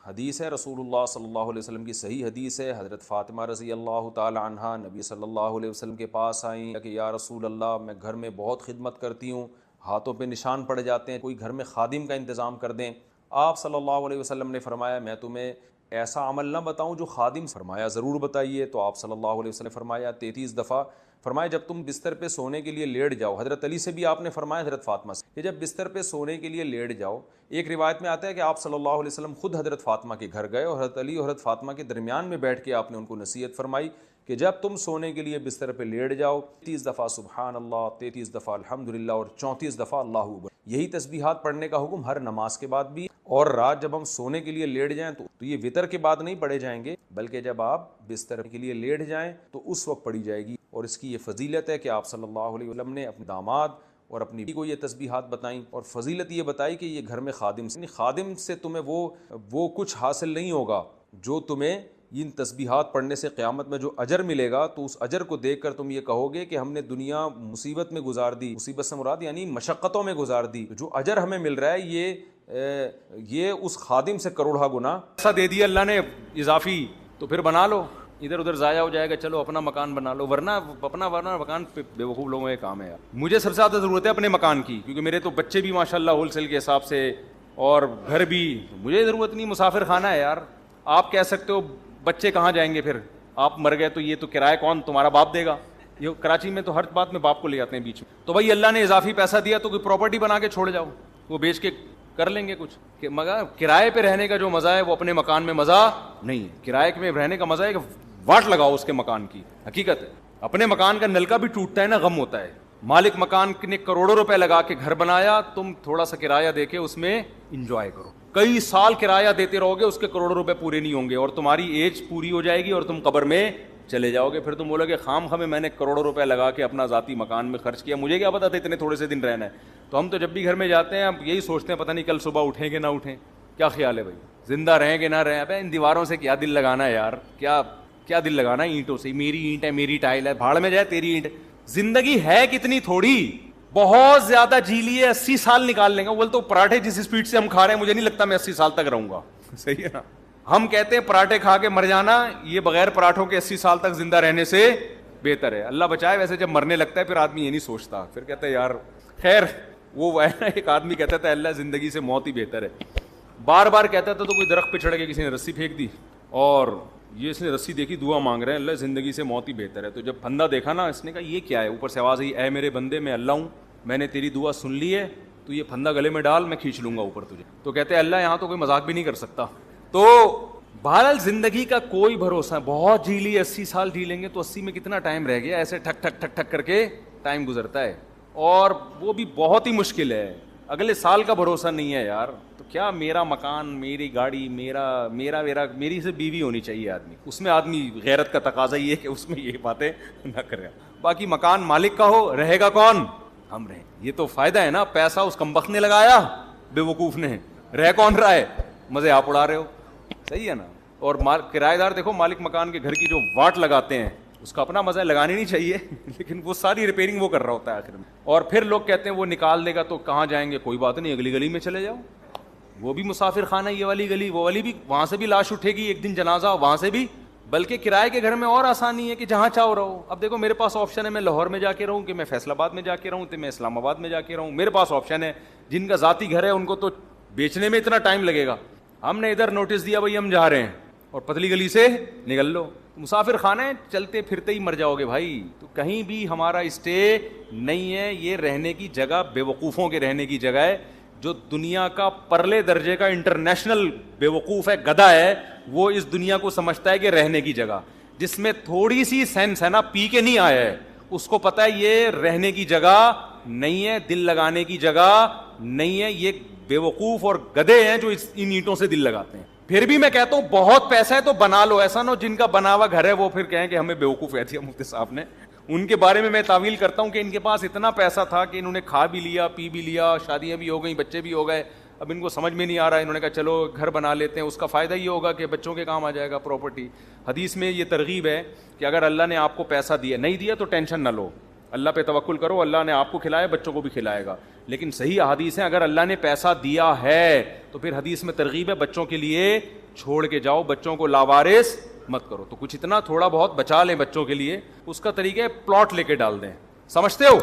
حدیث ہے رسول اللہ صلی اللہ علیہ وسلم کی صحیح حدیث ہے، حضرت فاطمہ رضی اللہ تعالی عنہا نبی صلی اللہ علیہ وسلم کے پاس آئیں کہ یا رسول اللہ میں گھر میں بہت خدمت کرتی ہوں، ہاتھوں پہ نشان پڑ جاتے ہیں، کوئی گھر میں خادم کا انتظام کر دیں۔ آپ صلی اللہ علیہ وسلم نے فرمایا میں تمہیں ایسا عمل نہ بتاؤں جو خادم؟ فرمایا ضرور بتائیے۔ تو آپ صلی اللہ علیہ وسلم نے فرمایا 33 دفعہ، فرمایا جب تم بستر پہ سونے کے لیے لیٹ جاؤ، حضرت علی سے بھی آپ نے فرمایا، حضرت فاطمہ سے، کہ جب بستر پہ سونے کے لیے لیٹ جاؤ، ایک روایت میں آتا ہے کہ آپ صلی اللہ علیہ وسلم خود حضرت فاطمہ کے گھر گئے اور حضرت علی اور حضرت فاطمہ کے درمیان میں بیٹھ کے آپ نے ان کو نصیحت فرمائی کہ جب تم سونے کے لیے بستر پہ لیٹ جاؤ 33 دفعہ سبحان اللہ، 33 دفعہ الحمدللہ اور 34 دفعہ اللہ اکبر۔ یہی تسبیحات پڑھنے کا حکم ہر نماز کے بعد بھی، اور رات جب ہم سونے کے لیے لیٹ جائیں تو یہ وتر کے بعد نہیں پڑھے جائیں گے، بلکہ جب آپ بستر کے لیے لیٹ جائیں تو اس وقت پڑھی جائے گی۔ اور اس کی یہ فضیلت ہے کہ آپ صلی اللہ علیہ وسلم نے اپنے داماد اور اپنی بیوی کو یہ تسبیحات بتائیں، اور فضیلت یہ بتائی کہ یہ گھر میں خادم سے تمہیں وہ کچھ حاصل نہیں ہوگا جو تمہیں ان تسبیحات پڑھنے سے قیامت میں جو اجر ملے گا، تو اس اجر کو دیکھ کر تم یہ کہو گے کہ ہم نے دنیا مصیبت میں گزار دی، مصیبت سے مراد یعنی مشقتوں میں گزار دی، جو اجر ہمیں مل رہا ہے یہ اس خادم سے کروڑہ گنا ایسا دے دیا اللہ نے اضافی، تو پھر بنا لو، ادھر ادھر ضائع ہو جائے گا، چلو اپنا مکان بنا لو، ورنہ مکان بے وقوف لوگوں کا کام ہے یار۔ مجھے سب سے زیادہ ضرورت ہے اپنے مکان کی، کیونکہ میرے تو بچے بھی ماشاءاللہ ہول سیل کے حساب سے اور گھر بھی، مجھے ضرورت نہیں، مسافر خانہ ہے یار۔ آپ کہہ سکتے ہو بچے کہاں جائیں گے پھر، آپ مر گئے تو یہ تو کرایہ کون تمہارا باپ دے گا؟ یہ کراچی میں تو ہر بات میں باپ کو لے جاتے ہیں بیچ میں۔ تو بھائی اللہ نے اضافی پیسہ دیا تو کوئی پراپرٹی بنا کے چھوڑ جاؤ، وہ بیچ کے کر لیں گے کچھ، مگر کرائے پہ رہنے کا جو مزہ ہے وہ اپنے مکان میں مزہ نہیں ہے۔ کرائے میں رہنے کا مزہ ہے کہ واٹ لگاؤ اس کے مکان کی، حقیقت ہے۔ اپنے مکان کا نلکا بھی ٹوٹتا ہے نا، غم ہوتا ہے۔ مالک مکان نے کروڑوں روپے لگا کے گھر بنایا، تم تھوڑا سا کرایہ دے کے اس میں انجوائے کرو، کئی سال کرایہ دیتے رہو گے، اس کے کروڑوں روپے پورے نہیں ہوں گے، اور تمہاری ایج پوری ہو جائے گی اور تم قبر میں چلے جاؤ گے۔ پھر تم بولو گے خام خامے میں نے کروڑوں روپے لگا کے اپنا ذاتی مکان میں خرچ کیا، مجھے کیا پتا تھا اتنے تھوڑے سے دن رہنا ہے۔ تو ہم تو جب بھی گھر میں جاتے ہیں ہم یہی سوچتے ہیں پتہ نہیں کل صبح اٹھیں گے نہ اٹھیں، کیا خیال ہے بھائی، زندہ رہیں گے نہ رہیں؟ ابے ان دیواروں سے کیا دل لگانا ہے یار، کیا دل لگانا ہے اینٹوں سے، میری اینٹ ہے، میری ٹائل ہے، بھاڑ میں جائے تیری اینٹ۔ زندگی ہے کتنی تھوڑی، بہت زیادہ جی لیے 80 سال نکال لیں گے۔ بول تو پراٹھے جس اسپیڈ سے ہم کھا رہے ہیں مجھے نہیں لگتا میں 80 سال تک رہوں گا، صحیح ہے نا؟ ہم کہتے ہیں پراٹھے کھا کے مر جانا، یہ بغیر پراٹھوں کے 80 سال تک زندہ رہنے سے بہتر ہے۔ اللہ بچائے، ویسے جب مرنے لگتا ہے پھر آدمی یہ نہیں سوچتا، پھر کہتا ہے یار خیر، وہ ہے نا ایک آدمی کہتا تھا اللہ زندگی سے موت ہی بہتر ہے، بار بار کہتا تھا۔ تو کوئی درخت پہ چڑھ کے کسی نے رسی پھینک دی اور یہ اس نے رسی دیکھی، دعا مانگ رہے ہیں اللہ زندگی سے موت ہی بہتر ہے۔ تو جب پھندا دیکھا نا، اس نے کہا یہ کیا ہے، اوپر سے آواز آئی اے میرے بندے میں اللہ ہوں، میں نے تیری دعا سن لی ہے، تو یہ پھندا گلے میں ڈال، میں کھینچ لوں گا اوپر تجھے۔ تو کہتے ہیں اللہ یہاں تو کوئی مذاق بھی نہیں کر سکتا۔ تو بہرحال زندگی کا کوئی بھروسہ ہے، بہت جی لی 80 سال جی لیں گے تو 80 میں کتنا ٹائم رہ گیا، ایسے ٹھک ٹھک ٹھک ٹھک کر کے ٹائم گزرتا ہے، اور وہ بھی بہت ہی مشکل ہے، اگلے سال کا بھروسہ نہیں ہے یار۔ تو کیا میرا مکان، میری گاڑی، میری سے بیوی ہونی چاہیے آدمی، اس میں آدمی غیرت کا تقاضا یہ ہے کہ اس میں یہ باتیں نہ کرے۔ باقی مکان مالک کا ہو، رہے گا کون؟ ہم رہیں، یہ تو فائدہ ہے نا، پیسہ اس کمبخت نے لگایا، بے وقوف نے، رہ کون رہا ہے، مزے آپ اڑا رہے ہو، صحیح ہے نا؟ اور کرایہ دار دیکھو مالک مکان کے گھر کی جو واٹ لگاتے ہیں اس کا اپنا مزہ ہے، لگانی نہیں چاہیے لیکن وہ ساری ریپیئرنگ وہ کر رہا ہوتا ہے آخر میں۔ اور پھر لوگ کہتے ہیں وہ نکال دے گا تو کہاں جائیں گے، کوئی بات نہیں، اگلی گلی میں چلے جاؤ، وہ بھی مسافر خانہ، یہ والی گلی، وہ والی بھی، وہاں سے بھی لاش اٹھے گی ایک دن جنازہ، وہاں سے بھی۔ بلکہ کرائے کے گھر میں اور آسانی ہے کہ جہاں چاہو رہو۔ اب دیکھو میرے پاس آپشن ہے، میں لاہور میں جا کے رہوں کہ میں فیصل آباد میں جا کے رہوں کہ میں اسلام آباد میں جا کے رہوں، میرے پاس آپشن ہے۔ جن کا ذاتی گھر ہے ان کو تو بیچنے میں اتنا ٹائم لگے گا، ہم نے ادھر نوٹس دیا بھائی ہم جا رہے ہیں اور پتلی گلی سے نکل لو، مسافر خانہ ہے، چلتے پھرتے ہی مر جاؤ گے بھائی۔ تو کہیں بھی ہمارا اسٹے نہیں ہے، یہ رہنے کی جگہ بے وقوفوں کے رہنے کی جگہ ہے۔ جو دنیا کا پرلے درجے کا انٹرنیشنل بے وقوف ہے، گدھا ہے، وہ اس دنیا کو سمجھتا ہے کہ رہنے کی جگہ، جس میں تھوڑی سی سینس ہے نا، پی کے نہیں آیا ہے، اس کو پتا ہے یہ رہنے کی جگہ نہیں ہے، دل لگانے کی جگہ نہیں ہے۔ یہ بے وقوف اور گدھے ہیں جو ان اینٹوں سے دل لگاتے ہیں۔ پھر بھی میں کہتا ہوں بہت پیسہ ہے تو بنا لو، ایسا نہ ہو جن کا بنا ہوا گھر ہے وہ پھر کہیں کہ ہمیں بیوقوف کہہ دیا مفتی صاحب نے۔ ان کے بارے میں تعویل کرتا ہوں کہ ان کے پاس اتنا پیسہ تھا کہ انہوں نے کھا بھی لیا، پی بھی لیا، شادیاں بھی ہو گئیں، بچے بھی ہو گئے، اب ان کو سمجھ میں نہیں آ رہا ہے، انہوں نے کہا چلو گھر بنا لیتے ہیں، اس کا فائدہ یہ ہوگا کہ بچوں کے کام آ جائے گا پراپرٹی۔ حدیث میں یہ ترغیب ہے کہ اگر اللہ نے آپ کو پیسہ دیا، نہیں دیا تو ٹینشن نہ لو، اللہ پہ توکل کرو، اللہ نے آپ کو کھلایا، بچوں کو بھی کھلائے گا۔ لیکن صحیح احادیث ہیں اگر اللہ نے پیسہ دیا ہے تو پھر حدیث میں ترغیب ہے بچوں کے لیے چھوڑ کے جاؤ, بچوں کو لاوارث مت کرو. تو کچھ اتنا تھوڑا بہت بچا لیں بچوں کے لیے, اس کا طریقہ ہے پلاٹ لے کے ڈال دیں. سمجھتے ہو؟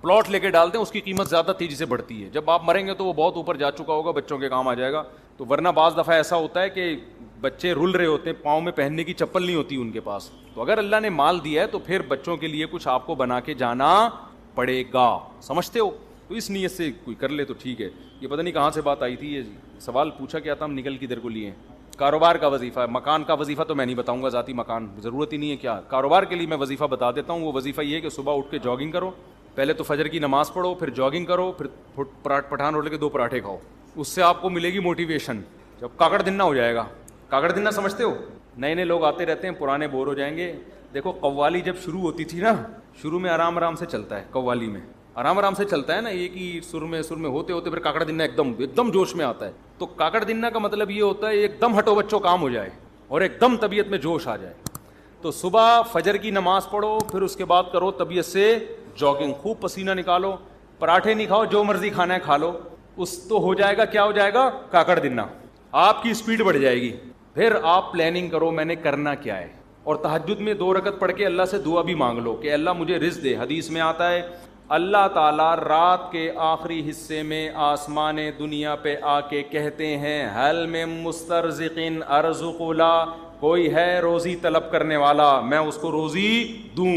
پلاٹ لے کے ڈال دیں, اس کی قیمت زیادہ تیزی سے بڑھتی ہے. جب آپ مریں گے تو وہ بہت اوپر جا چکا ہوگا, بچوں کے کام آ جائے گا. تو ورنہ بعض دفعہ ایسا ہوتا ہے کہ بچے رل رہے ہوتے ہیں, پاؤں میں پہننے کی چپل نہیں ہوتی ان کے پاس. تو اگر اللہ نے مال دیا ہے تو پھر بچوں کے لیے کچھ آپ کو بنا کے جانا پڑے گا. سمجھتے ہو؟ تو اس نیت سے کوئی کر لے تو ٹھیک ہے. یہ پتہ نہیں کہاں سے بات آئی تھی, یہ سوال پوچھا کیا تھا, ہم نکل کدھر کو لیے. کاروبار کا وظیفہ, مکان کا وظیفہ تو میں نہیں بتاؤں گا, ذاتی مکان ضرورت ہی نہیں ہے. کیا کاروبار کے لیے میں وظیفہ بتا دیتا ہوں. وہ وظیفہ یہ ہے کہ صبح اٹھ کے جاگنگ کرو, پہلے تو فجر کی نماز پڑھو, پھر جاگنگ کرو, پھر پٹھان روٹی کے 2 پراٹھے کھاؤ. اس سے آپ کو ملے گی موٹیویشن. جب کاکڑ دنہ ہو جائے گا. کاکڑ دنہ سمجھتے ہو؟ نئے نئے لوگ آتے رہتے ہیں, پرانے بور ہو جائیں گے. دیکھو قوالی جب شروع ہوتی تھی نا, شروع میں آرام آرام سے چلتا ہے, قوالی میں آرام آرام سے چلتا ہے نا, ایک ہی سر میں ہوتے ہوتے پھر کاکڑ دنہ ایک دم جوش میں آتا ہے. تو کاکڑ دنہ کا مطلب یہ ہوتا ہے ایک دم ہٹو بچوں کام ہو جائے اور ایک دم طبیعت میں جوش آ جائے. تو صبح فجر کی نماز پڑھو, پھر اس کے بعد کرو طبیعت سے جاگنگ, خوب پسینہ نکالو, پراٹھے نہیں کھاؤ, جو مرضی کھانا ہے کھا لو. اس تو ہو جائے گا, کیا ہو جائے گا, کاکڑ دنہ. آپ کی اسپیڈ بڑھ جائے گی. پھر آپ پلاننگ کرو میں نے کرنا کیا ہے, اور تہجد میں 2 رکعت پڑھ کے اللہ سے دعا بھی مانگ لو کہ اللہ مجھے رزق دے. حدیث میں آتا ہے اللہ تعالیٰ رات کے آخری حصے میں آسمان دنیا پہ آ کے کہتے ہیں حل من مسترزق ارزق لا, کوئی ہے روزی طلب کرنے والا, میں اس کو روزی دوں.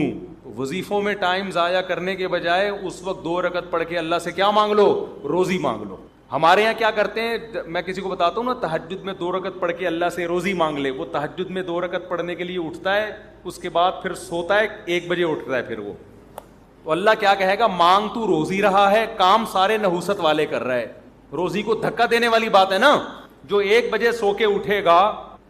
وظیفوں میں ٹائم ضائع کرنے کے بجائے اس وقت 2 رکعت پڑھ کے اللہ سے کیا مانگ لو, روزی مانگ لو. ہمارے یہاں کیا کرتے ہیں, میں کسی کو بتاتا ہوں نا تہجد میں 2 رکعت پڑھ کے اللہ سے روزی مانگ لے, وہ تہجد میں 2 رکعت پڑھنے کے لیے اٹھتا ہے, اس کے بعد پھر سوتا ہے, 1 بجے اٹھتا ہے پھر وہ. تو اللہ کیا کہے گا, مانگ تو روزی رہا ہے, کام سارے نحوست والے کر رہا ہے. روزی کو دھکا دینے والی بات ہے نا. جو 1 بجے سو کے اٹھے گا,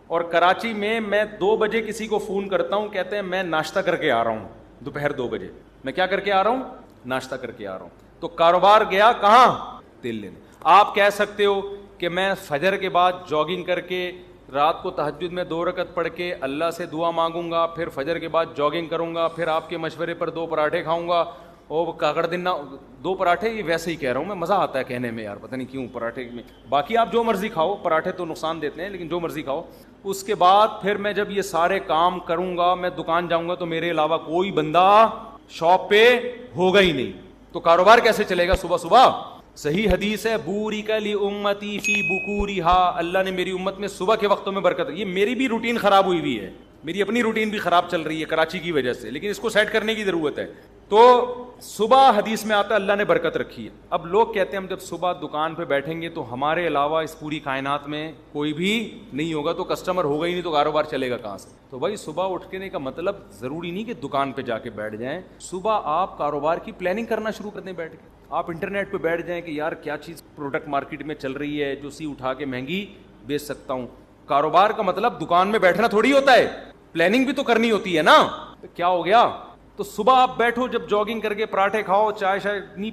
اور کراچی میں 2 بجے کسی کو فون کرتا ہوں, کہتے ہیں میں ناشتہ کر کے آ رہا ہوں, دوپہر 2 بجے میں کیا کر کے آ رہا ہوں, ناشتہ کر کے آ رہا ہوں. تو کاروبار گیا کہاں, تیل لینے. آپ کہہ سکتے ہو کہ میں فجر کے بعد جاگنگ کر کے رات کو تہجد میں 2 رکعت پڑھ کے اللہ سے دعا مانگوں گا, پھر فجر کے بعد جاگنگ کروں گا, پھر آپ کے مشورے پر 2 پراٹھے کھاؤں گا. اور کاکڑ دنہ 2 پراٹھے, یہ ویسے ہی کہہ رہا ہوں میں, مزہ آتا ہے کہنے میں یار, پتہ نہیں کیوں پراٹھے میں. باقی آپ جو مرضی کھاؤ, پراٹھے تو نقصان دیتے ہیں لیکن جو مرضی کھاؤ. اس کے بعد پھر میں جب یہ سارے کام کروں گا, میں دکان جاؤں گا تو میرے علاوہ کوئی بندہ شاپ پہ ہوگا ہی نہیں. تو کاروبار کیسے چلے گا صبح صبح؟ صحیح حدیث ہے بورک لامتی فی بکورہا, اللہ نے میری امت میں صبح کے وقتوں میں برکت. یہ میری بھی روٹین خراب ہوئی ہوئی ہے, میری اپنی روٹین بھی خراب چل رہی ہے کراچی کی وجہ سے, لیکن اس کو سیٹ کرنے کی ضرورت ہے. تو صبح حدیث میں آتا ہے اللہ نے برکت رکھی ہے. اب لوگ کہتے ہیں ہم جب صبح دکان پہ بیٹھیں گے تو ہمارے علاوہ اس پوری کائنات میں کوئی بھی نہیں ہوگا, تو کسٹمر ہوگا ہی نہیں, تو کاروبار چلے گا کہاں سے؟ تو بھائی صبح اٹھنے کا مطلب ضروری نہیں کہ دکان پہ جا کے بیٹھ جائیں. صبح آپ کاروبار کی پلاننگ کرنا شروع کر دیں بیٹھ کے. آپ انٹرنیٹ پہ بیٹھ جائیں کہ یار کیا چیز پروڈکٹ مارکیٹ میں چل رہی ہے جو اٹھا کے مہنگی بیچ سکتا ہوں. کاروبار کا مطلب دکان میں بیٹھنا تھوڑی ہوتا ہے, پلاننگ بھی تو کرنی ہوتی ہے نا. تو کیا ہو گیا, تو صبح آپ بیٹھو, جب جاگنگ کر کے پراٹھے کھاؤ, چائے شاید نہیں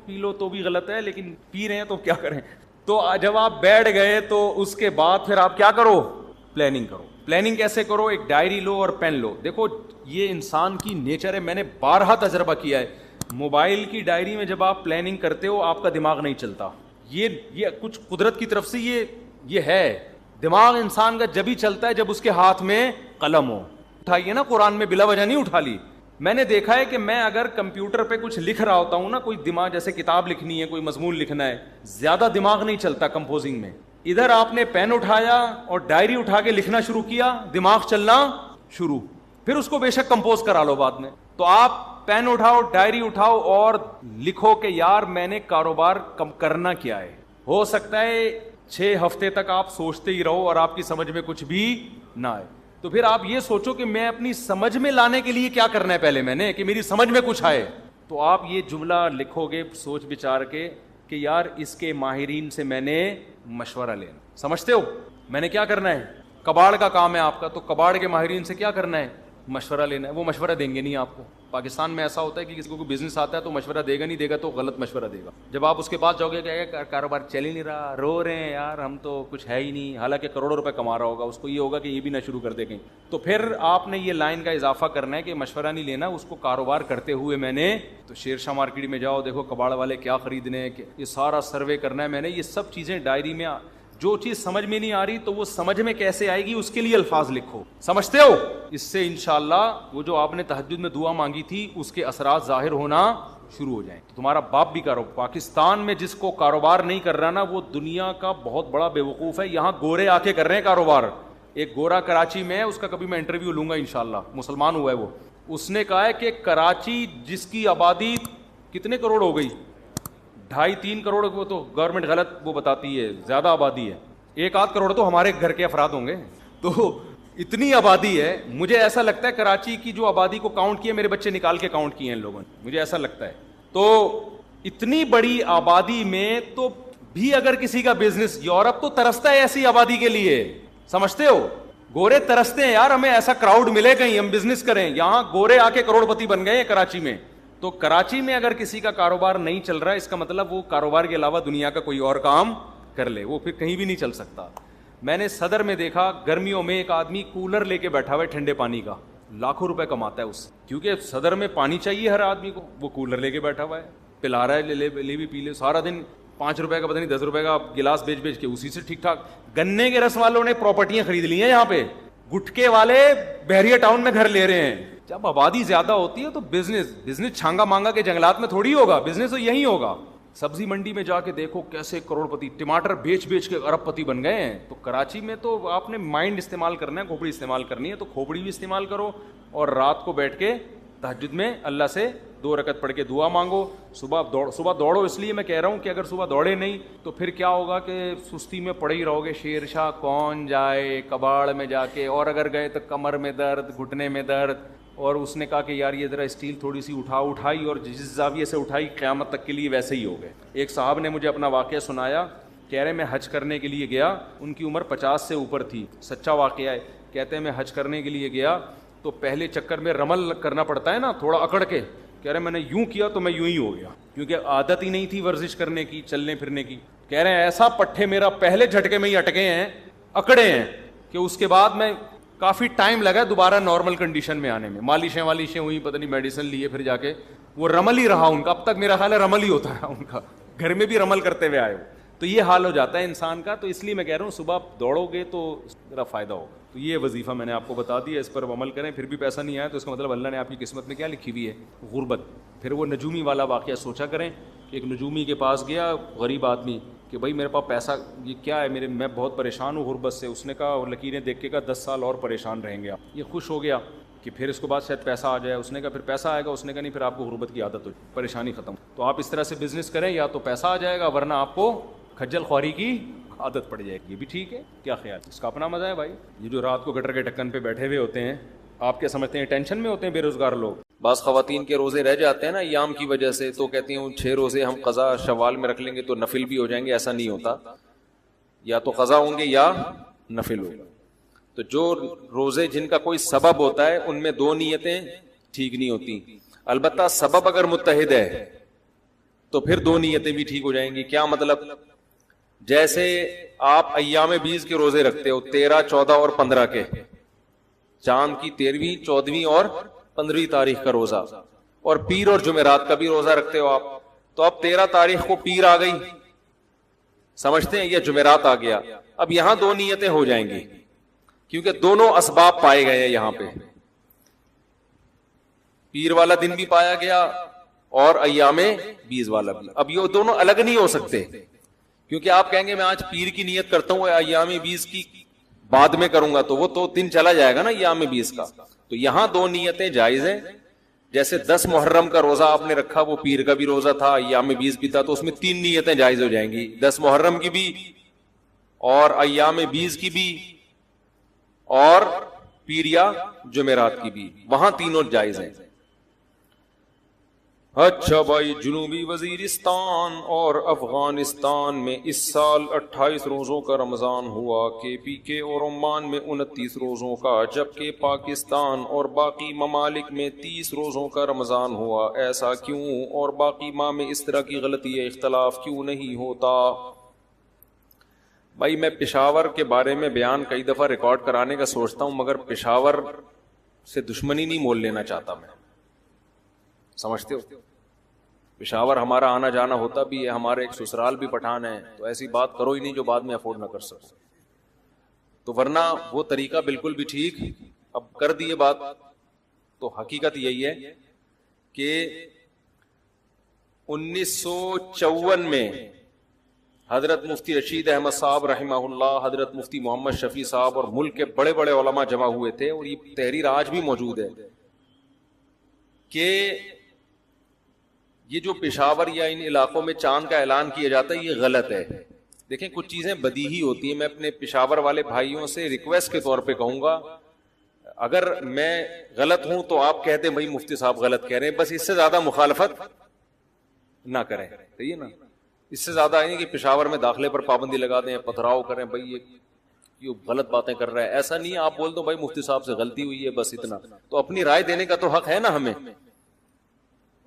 پی لو تو بھی غلط ہے, لیکن پی رہے ہیں تو کیا کریں. تو جب آپ بیٹھ گئے تو اس کے بعد پھر آپ کیا کرو, پلاننگ کرو. پلاننگ کیسے کرو, ایک ڈائری لو اور پین لو. دیکھو یہ انسان کی نیچر ہے, میں نے بارہا تجربہ کیا ہے. موبائل کی ڈائری میں جب آپ پلاننگ کرتے ہو آپ کا دماغ نہیں چلتا. یہ کچھ قدرت کی طرف سے یہ ہے. دماغ انسان کا جب ہی چلتا ہے جب اس کے ہاتھ میں قلم ہو. اٹھائیے نا, قرآن میں بلا وجہ نہیں اٹھا لی. میں نے دیکھا ہے کہ میں اگر کمپیوٹر پہ کچھ لکھ رہا ہوتا ہوں نا, کوئی دماغ جیسے کتاب لکھنی ہے, کوئی مضمون لکھنا ہے, زیادہ دماغ نہیں چلتا کمپوزنگ میں. ادھر آپ نے پین اٹھایا اور ڈائری اٹھا کے لکھنا شروع کیا, دماغ چلنا شروع, پھر اس کو بے شک کمپوز کرا لو بعد میں. تو آپ پین اٹھاؤ, ڈائری اٹھاؤ اور لکھو کہ یار میں نے کاروبار کرنا کیا ہے. ہو سکتا ہے 6 ہفتے تک آپ سوچتے ہی رہو اور آپ کی سمجھ میں کچھ بھی نہ آئے. تو پھر آپ یہ سوچو کہ میں اپنی سمجھ میں لانے کے لیے کیا کرنا ہے پہلے میں نے, کہ میری سمجھ میں کچھ آئے. تو آپ یہ جملہ لکھو گے سوچ بچار کے کہ یار اس کے ماہرین سے میں نے مشورہ لینا. سمجھتے ہو میں نے کیا کرنا ہے, کباڑ کا کام ہے آپ کا, تو کباڑ کے ماہرین سے کیا کرنا ہے, مشورہ لینا ہے. وہ مشورہ دیں گے نہیں آپ کو. پاکستان میں ایسا ہوتا ہے کہ کسی کو کوئی بزنس آتا ہے تو مشورہ دے گا, نہیں دے گا تو غلط مشورہ دے گا. جب آپ اس کے پاس جاؤ گے کہ کاروبار چل ہی نہیں رہا, رو رہے ہیں یار ہم تو کچھ ہے ہی نہیں, حالانکہ کروڑوں روپے کما رہا ہوگا, اس کو یہ ہوگا کہ یہ بھی نہ شروع کر دے کہیں. تو پھر آپ نے یہ لائن کا اضافہ کرنا ہے کہ مشورہ نہیں لینا, اس کو کاروبار کرتے ہوئے میں نے تو شیر شاہ مارکیٹ میں جاؤ, دیکھو کباڑ والے کیا خریدنے ہیں, یہ سارا سروے کرنا ہے میں نے. یہ سب چیزیں ڈائری میں جو چیز سمجھ میں نہیں آ رہی تو وہ سمجھ میں کیسے آئے گی اس کے لیے الفاظ لکھو, سمجھتے ہو؟ اس سے انشاءاللہ وہ جو آپ نے تہجد میں دعا مانگی تھی اس کے اثرات ظاہر ہونا شروع ہو جائیں. تمہارا باپ بھی کرو, پاکستان میں جس کو کاروبار نہیں کر رہا نا وہ دنیا کا بہت بڑا بے وقوف ہے. یہاں گورے آ کے کر رہے ہیں کاروبار. ایک گورا کراچی میں ہے, اس کا کبھی میں انٹرویو لوں گا انشاءاللہ, مسلمان ہوا ہے وہ. اس نے کہا ہے کہ کراچی جس کی آبادی کتنے کروڑ ہو گئی, 2.5-3 کروڑ, وہ تو گورنمنٹ غلط وہ بتاتی ہے, زیادہ آبادی ہے, 1-8 کروڑ تو ہمارے گھر کے افراد ہوں گے. تو اتنی آبادی ہے. مجھے ایسا لگتا ہے کراچی کی جو آبادی کو کاؤنٹ کیا, میرے بچے نکال کے کاؤنٹ کیے ہیں ان لوگوں نے, مجھے ایسا لگتا ہے. تو اتنی بڑی آبادی میں تو بھی اگر کسی کا بزنس, یورپ تو ترستا ہے ایسی آبادی کے لیے, سمجھتے ہو؟ گورے ترستے ہیں یار, ہمیں ایسا کراؤڈ ملے کہیں ہم بزنس کریں. یہاں گورے آ کے کروڑ پتی بن گئے ہیں کراچی میں. تو کراچی میں اگر کسی کا کاروبار نہیں چل رہا ہے اس کا مطلب وہ کاروبار کے علاوہ دنیا کا کوئی اور کام کر لے, وہ پھر کہیں بھی نہیں چل سکتا. میں نے صدر میں دیکھا گرمیوں میں ایک آدمی کولر لے کے بیٹھا ہوا ہے ٹھنڈے پانی کا, لاکھوں روپے کماتا ہے اس سے, کیونکہ صدر میں پانی چاہیے ہر آدمی کو. وہ کولر لے کے بیٹھا ہوا ہے, پلا رہا ہے, لے بھی پی لے, سارا دن 5 روپے کا پتہ نہیں 10 روپے کا گلاس بیچ کے اسی سے ٹھیک ٹھاک. گنے کے رس والوں نے پراپرٹیاں خرید لی ہیں یہاں پہ, گٹکے والے بحریہ ٹاؤن میں گھر لے رہے ہیں. جب آبادی زیادہ ہوتی ہے تو بزنس چھانگا مانگا کے جنگلات میں تھوڑی ہوگا, بزنس تو یہی ہوگا. سبزی منڈی میں جا کے دیکھو کیسے کروڑ پتی, ٹماٹر بیچ کے ارب پتی بن گئے ہیں. تو کراچی میں تو آپ نے مائنڈ استعمال کرنا ہے, کھوپڑی استعمال کرنی ہے, تو کھوپڑی بھی استعمال کرو اور رات کو بیٹھ کے تہجد میں اللہ سے 2 رکعت پڑھ کے دعا مانگو. صبح دوڑو, اس لیے میں کہہ رہا ہوں کہ اگر صبح دوڑے نہیں تو پھر کیا ہوگا کہ سستی میں پڑے ہی رہو گے. شیر شاہ کون جائے کباڑ میں جا کے, اور اگر گئے تو کمر میں درد, گھٹنے میں درد. اور اس نے کہا کہ یار یہ ذرا اسٹیل تھوڑی سی اٹھائی, اور جس زاویے سے اٹھائی قیامت تک کے لیے ویسے ہی ہو گئے. ایک صاحب نے مجھے اپنا واقعہ سنایا, کہہ رہے میں حج کرنے کے لیے گیا, ان کی عمر 50 سے اوپر تھی, سچا واقعہ ہے. کہتے ہیں میں حج کرنے کے لیے گیا تو پہلے چکر میں رمل کرنا پڑتا ہے نا تھوڑا اکڑ کے. کہہ رہے میں نے یوں کیا تو میں یوں ہی ہو گیا, کیونکہ عادت ہی نہیں تھی ورزش کرنے کی, چلنے پھرنے کی. کہہ رہے ہیں ایسا پٹھے میرا پہلے جھٹکے میں ہی اٹکے ہیں, اکڑے ہیں, کہ اس کے بعد میں کافی ٹائم لگا دوبارہ نارمل کنڈیشن میں آنے میں. مالشیں ہوئی, پتہ نہیں میڈیسن لیے, پھر جا کے وہ رمل ہی رہا ان کا. اب تک میرا خیال ہے رمل ہی ہوتا رہا ان کا, گھر میں بھی رمل کرتے ہوئے آئے ہو. تو یہ حال ہو جاتا ہے انسان کا. تو اس لیے میں کہہ رہا ہوں صبح دوڑو گے تو ذرا فائدہ ہوگا. تو یہ وظیفہ میں نے آپ کو بتا دیا, اس پر عمل کریں. پھر بھی پیسہ نہیں آیا تو اس کا مطلب اللہ نے آپ کی قسمت میں کیا لکھی ہوئی ہے, غربت. پھر وہ نجومی والا واقعہ سوچا کریں کہ ایک نجومی کے پاس گیا غریب آدمی کہ بھائی میرے پاس پیسہ یہ کیا ہے, میں بہت پریشان ہوں غربت سے. اس نے کہا, اور لکیریں دیکھ کے کہا 10 سال اور پریشان رہیں گے آپ. یہ خوش ہو گیا کہ پھر اس کے بعد شاید پیسہ آ جائے. اس نے کہا پھر پیسہ آئے گا. اس نے کہا نہیں, پھر آپ کو غربت کی عادت ہو, پریشانی ختم. تو آپ اس طرح سے بزنس کریں, یا تو پیسہ آ جائے گا ورنہ آپ کو کھجل خواری کی عادت پڑ جائے گی. یہ بھی ٹھیک ہے, کیا خیال, اس کا اپنا مزہ ہے بھائی. یہ جو رات کو گٹر کے ڈھکن پہ بیٹھے ہوئے ہوتے ہیں, آپ کیا سمجھتے ہیں ٹینشن میں ہوتے ہیں بے روزگار لوگ؟ بعض خواتین کے روزے رہ جاتے ہیں نا ایام کی وجہ سے, تو کہتی ہیں 6 روزے ہم قضا شوال میں رکھ لیں گے تو نفل بھی ہو جائیں گے. ایسا نہیں ہوتا, یا تو قضا ہوں گے یا نفل ہوگا. تو جو روزے جن کا کوئی سبب ہوتا ہے ان میں 2 نیتیں ٹھیک نہیں ہوتی. البتہ سبب اگر متحد ہے تو پھر 2 نیتیں بھی ٹھیک ہو جائیں گی. کیا مطلب, جیسے آپ ایام 20 کے روزے رکھتے ہو, 13, 14 اور 15 کے, چاند کی 13ویں, 14ویں اور 15ویں تاریخ کا روزہ, اور پیر اور جمعرات کا بھی روزہ رکھتے ہو آپ. تو اب 13 تاریخ کو پیر آ گئی, سمجھتے ہیں, یا جمعرات آ گیا. اب یہاں 2 نیتیں ہو جائیں گی کیونکہ دونوں اسباب پائے گئے ہیں یہاں پہ. پیر والا دن بھی پایا گیا اور ایام 20 والا بھی. اب یہ دونوں الگ نہیں ہو سکتے, کیونکہ آپ کہیں گے میں آج پیر کی نیت کرتا ہوں, ایام 20 کی بعد میں کروں گا, تو وہ تو دن چلا جائے گا نا ایام 20 کا. تو یہاں 2 نیتیں جائز ہیں. جیسے 10 محرم کا روزہ آپ نے رکھا, وہ پیر کا بھی روزہ تھا, ایام 20 بھی تھا, تو اس میں 3 نیتیں جائز ہو جائیں گی, 10 محرم کی بھی اور ایام 20 کی بھی اور پیر یا جمعرات کی بھی. وہاں تینوں جائز ہیں. اچھا بھائی, جنوبی وزیرستان اور افغانستان میں اس سال 28 روزوں کا رمضان ہوا, KPK اور عمان میں 29 روزوں کا, جبکہ پاکستان اور باقی ممالک میں 30 روزوں کا رمضان ہوا. ایسا کیوں؟ اور باقی ماہ میں اس طرح کی غلطی یا اختلاف کیوں نہیں ہوتا؟ بھائی میں پشاور کے بارے میں بیان کئی دفعہ ریکارڈ کرانے کا سوچتا ہوں, مگر پشاور سے دشمنی نہیں مول لینا چاہتا میں, سمجھتے ہو. پشاور ہمارا آنا جانا ہوتا بھی ہے, ہمارے ایک سسرال بھی پٹھان ہے, تو ایسی بات کرو ہی نہیں جو بعد میں افورڈ نہ کر سکو. تو ورنہ وہ طریقہ بالکل بھی ٹھیک, اب کر دیے بات. تو حقیقت یہی ہے کہ 1954 میں حضرت مفتی رشید احمد صاحب رحمہ اللہ, حضرت مفتی محمد شفیع صاحب اور ملک کے بڑے بڑے علماء جمع ہوئے تھے, اور یہ تحریر آج بھی موجود ہے کہ یہ جو پشاور یا ان علاقوں میں چاند کا اعلان کیا جاتا ہے یہ غلط ہے. دیکھیں کچھ چیزیں بدیہی ہوتی ہیں. میں اپنے پشاور والے بھائیوں سے ریکویسٹ کے طور پہ کہوں گا, اگر میں غلط ہوں تو آپ کہہ دیں بھائی مفتی صاحب غلط کہہ رہے ہیں, بس اس سے زیادہ مخالفت نہ کریں. صحیح ہے نا, اس سے زیادہ نہیں کہ پشاور میں داخلے پر پابندی لگا دیں, پتھراؤ کریں بھائی یہ غلط باتیں کر رہا ہے. ایسا نہیں ہے, آپ بول دو بھائی مفتی صاحب سے غلطی ہوئی ہے, بس اتنا. تو اپنی رائے دینے کا تو حق ہے نا ہمیں.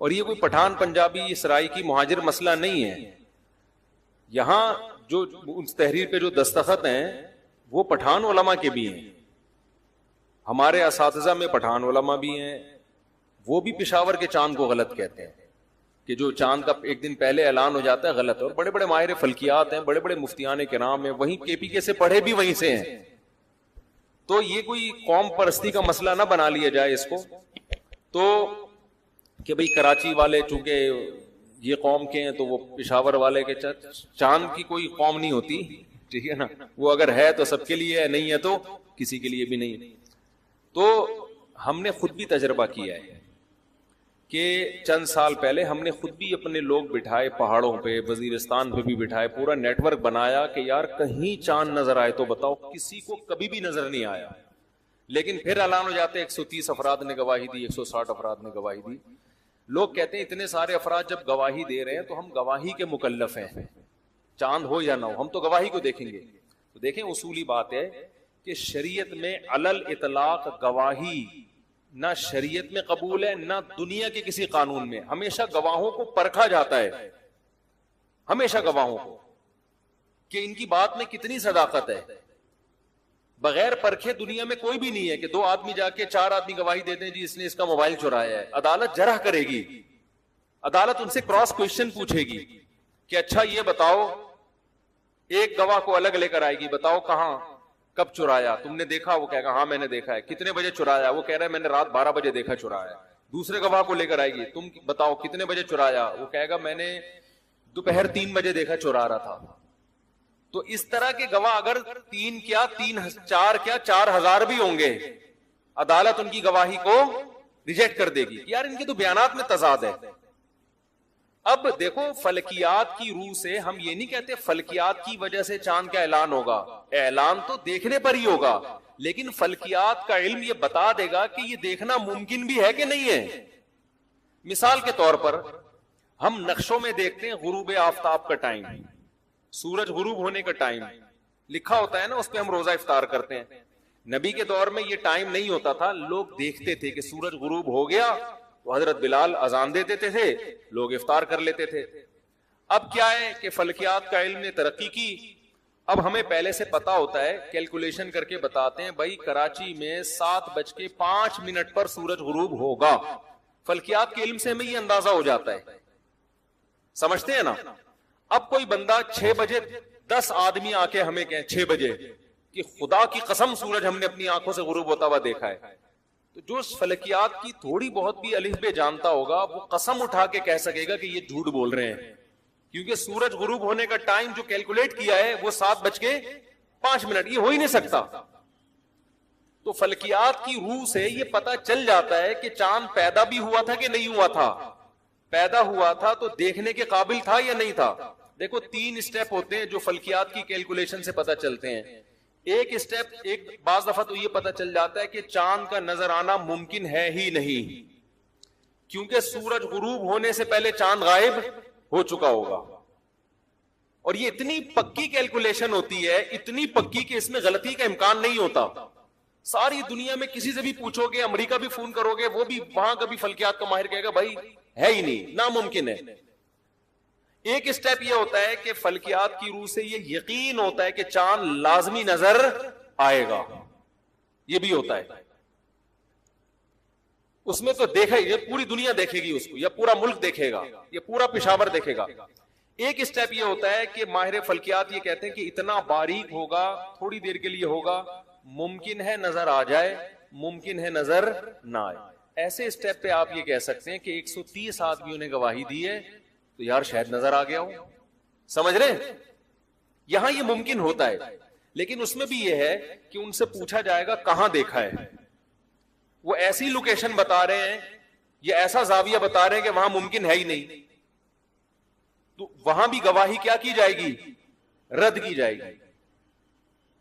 اور یہ کوئی پٹھان پنجابی سرائی کی مہاجر مسئلہ نہیں ہے. یہاں جو اس تحریر پہ جو دستخط ہیں وہ پٹھان علماء کے بھی ہیں, ہمارے اساتذہ میں پٹھان علماء بھی ہیں, وہ بھی پشاور کے چاند کو غلط کہتے ہیں کہ جو چاند کا ایک دن پہلے اعلان ہو جاتا ہے غلط ہے. اور بڑے بڑے ماہر فلکیات ہیں, بڑے بڑے مفتیان کرام ہیں, وہیں کے پی کے سے پڑھے بھی وہیں سے ہیں. تو یہ کوئی قوم پرستی کا مسئلہ نہ بنا لیا جائے اس کو, تو کہ بھئی کراچی والے چونکہ یہ قوم کے ہیں تو وہ پشاور والے کے چاند کی کوئی قوم نہیں ہوتی. ٹھیک ہے نا, وہ اگر ہے تو سب کے لیے ہے, نہیں ہے تو کسی کے لیے بھی نہیں. تو ہم نے خود بھی تجربہ کیا ہے کہ چند سال پہلے ہم نے خود بھی اپنے لوگ بٹھائے پہاڑوں پہ, وزیرستان پہ بھی بٹھائے, پورا نیٹ ورک بنایا کہ یار کہیں چاند نظر آئے تو بتاؤ. کسی کو کبھی بھی نظر نہیں آیا, لیکن پھر اعلان ہو جاتے 130 افراد نے گواہی دی, 160 افراد نے گواہی دی. لوگ کہتے ہیں اتنے سارے افراد جب گواہی دے رہے ہیں تو ہم گواہی کے مکلف ہیں, چاند ہو یا نہ ہو, ہم تو گواہی کو دیکھیں گے. تو دیکھیں اصولی بات ہے کہ شریعت میں علل اطلاق گواہی نہ شریعت میں قبول ہے نہ دنیا کے کسی قانون میں. ہمیشہ گواہوں کو پرکھا جاتا ہے, ہمیشہ گواہوں کو, کہ ان کی بات میں کتنی صداقت ہے. بغیر پرکھے دنیا میں کوئی بھی نہیں ہے کہ 2 آدمی جا کے 4 آدمی گواہی دیتے ہیں جی اس نے اس کا موبائل چرایا ہے. عدالت جرح کرے گی, عدالت ان سے کراس کوشچن پوچھے گی کہ اچھا یہ بتاؤ, ایک گواہ کو الگ لے کر آئے گی, بتاؤ کہاں کب چرایا, تم نے دیکھا, وہ کہے گا ہاں میں نے دیکھا ہے. کتنے بجے چرایا, وہ کہہ رہا ہے میں نے رات 12 بجے دیکھا چرایا. دوسرے گواہ کو لے کر آئے گی, تم بتاؤ کتنے بجے چرایا, وہ کہے گا میں نے دوپہر 3 بجے دیکھا چرا رہا تھا. تو اس طرح کے گواہ اگر 3 کیا 4 کیا 4000 بھی ہوں گے, عدالت ان کی گواہی کو ریجیکٹ کر دے گی. یار ان کے تو بیانات میں تضاد ہے. اب دیکھو فلکیات کی روح سے ہم یہ نہیں کہتے فلکیات کی وجہ سے چاند کا اعلان ہوگا, اعلان تو دیکھنے پر ہی ہوگا, لیکن فلکیات کا علم یہ بتا دے گا کہ یہ دیکھنا ممکن بھی ہے کہ نہیں ہے. مثال کے طور پر ہم نقشوں میں دیکھتے ہیں غروب آفتاب کا ٹائم, سورج غروب ہونے کا ٹائم لکھا ہوتا ہے نا, اس پہ ہم روزہ افطار کرتے ہیں. نبی کے دور میں یہ ٹائم نہیں ہوتا تھا, لوگ دیکھتے تھے کہ سورج غروب ہو گیا تو حضرت بلال اذان دے دیتے تھے, لوگ افطار کر لیتے تھے. اب کیا ہے کہ فلکیات کا علم نے ترقی کی, اب ہمیں پہلے سے پتا ہوتا ہے, کیلکولیشن کر کے بتاتے ہیں بھائی کراچی میں 7:05 پر سورج غروب ہوگا. فلکیات کے علم سے ہمیں یہ اندازہ ہو جاتا ہے, سمجھتے ہیں نا. اب کوئی بندہ 6 بجے 10 آدمی آ کے ہمیں کہیں 6 بجے کہ خدا کی قسم سورج ہم نے اپنی آنکھوں سے غروب ہوتا ہوا دیکھا ہے, تو جو فلکیات کی تھوڑی بہت بھی الف بے جانتا ہوگا وہ قسم اٹھا کے کہہ سکے گا کہ یہ جھوٹ بول رہے ہیں, کیونکہ سورج غروب ہونے کا ٹائم جو کیلکولیٹ کیا ہے وہ 7:05, یہ ہو ہی نہیں سکتا. تو فلکیات کی روح سے یہ پتا چل جاتا ہے کہ چاند پیدا بھی ہوا تھا کہ نہیں ہوا تھا. پیدا ہوا تھا تو دیکھنے کے قابل تھا یا نہیں تھا. دیکھو 3 اسٹیپ ہوتے ہیں جو فلکیات کی کیلکولیشن سے پتا چلتے ہیں. ایک اسٹیپ, ایک بعض دفعہ تو یہ پتا چل جاتا ہے کہ چاند کا نظر آنا ممکن ہے ہی نہیں, کیونکہ سورج غروب ہونے سے پہلے چاند غائب ہو چکا ہوگا. اور یہ اتنی پکی کیلکولیشن ہوتی ہے, اتنی پکی کہ اس میں غلطی کا امکان نہیں ہوتا. ساری دنیا میں کسی سے بھی پوچھو گے, امریکہ بھی فون کرو گے, وہ بھی وہاں کا بھی فلکیات کا ماہر کہے گا بھائی ہے ہی نہیں, ناممکن ہے. ایک اسٹیپ یہ ہوتا ہے کہ فلکیات کی روح سے یہ یقین ہوتا ہے کہ چاند لازمی نظر آئے گا, یہ بھی ہوتا ہے. اس میں تو دیکھے یہ پوری دنیا دیکھے گی اس کو, یا پورا ملک دیکھے گا, یا پورا پشاور دیکھے گا. ایک اسٹیپ یہ ہوتا ہے کہ ماہر فلکیات یہ کہتے ہیں کہ اتنا باریک ہوگا, تھوڑی دیر کے لیے ہوگا, ممکن ہے نظر آ جائے, ممکن ہے نظر نہ آئے. ایسے اسٹیپ پہ آپ یہ کہہ سکتے ہیں کہ 130 آدمیوں نے گواہی دی ہے تو یار شاید نظر آ گیا ہو. سمجھ رہے ہیں؟ یہاں یہ ممکن ہوتا ہے, لیکن اس میں بھی یہ ہے کہ ان سے پوچھا جائے گا کہاں دیکھا ہے. وہ ایسی لوکیشن بتا رہے ہیں یا ایسا زاویہ بتا رہے ہیں کہ وہاں ممکن ہے ہی نہیں, تو وہاں بھی گواہی کیا کی جائے گی؟ رد کی جائے گی.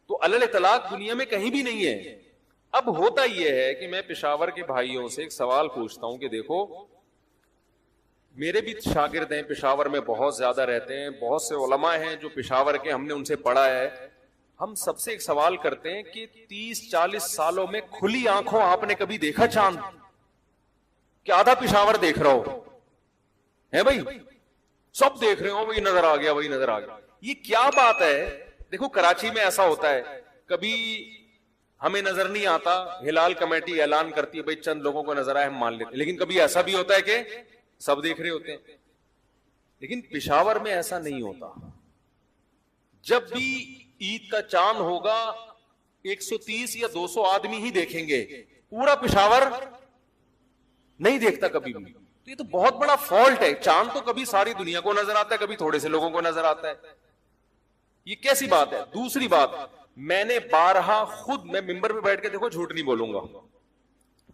تو علی الاطلاق دنیا میں کہیں بھی نہیں ہے. اب ہوتا یہ ہے کہ میں پشاور کے بھائیوں سے ایک سوال پوچھتا ہوں کہ دیکھو میرے بھی شاگرد ہیں, پشاور میں بہت زیادہ رہتے ہیں, بہت سے علماء ہیں جو پشاور کے, ہم نے ان سے پڑھا ہے. ہم سب سے ایک سوال کرتے ہیں کہ 30-40 سالوں میں کھلی آنکھوں آپ نے کبھی دیکھا چاند؟ کہ آدھا پشاور دیکھ رہا ہو ہے بھائی, سب دیکھ رہے ہو, وہی نظر آ گیا, وہی نظر آ گیا. یہ کیا بات ہے؟ دیکھو کراچی میں ایسا ہوتا ہے, کبھی ہمیں نظر نہیں آتا, ہلال کمیٹی اعلان کرتی ہے بھائی چند لوگوں کو نظر آئے ہم مان لیتے, لیکن کبھی ایسا بھی ہوتا ہے کہ سب دیکھ رہے ہوتے ہیں. لیکن پشاور میں ایسا نہیں ہوتا. جب بھی عید کا چاند ہوگا 130 یا 200 آدمی ہی دیکھیں گے, پورا پشاور نہیں دیکھتا کبھی بھی. تو یہ تو بہت بڑا فالٹ ہے. چاند تو کبھی ساری دنیا کو نظر آتا ہے, کبھی تھوڑے سے لوگوں کو نظر آتا ہے. یہ کیسی بات ہے؟ دوسری بات, میں نے بارہا خود, میں ممبر پہ بیٹھ کے دیکھو جھوٹ نہیں بولوں گا,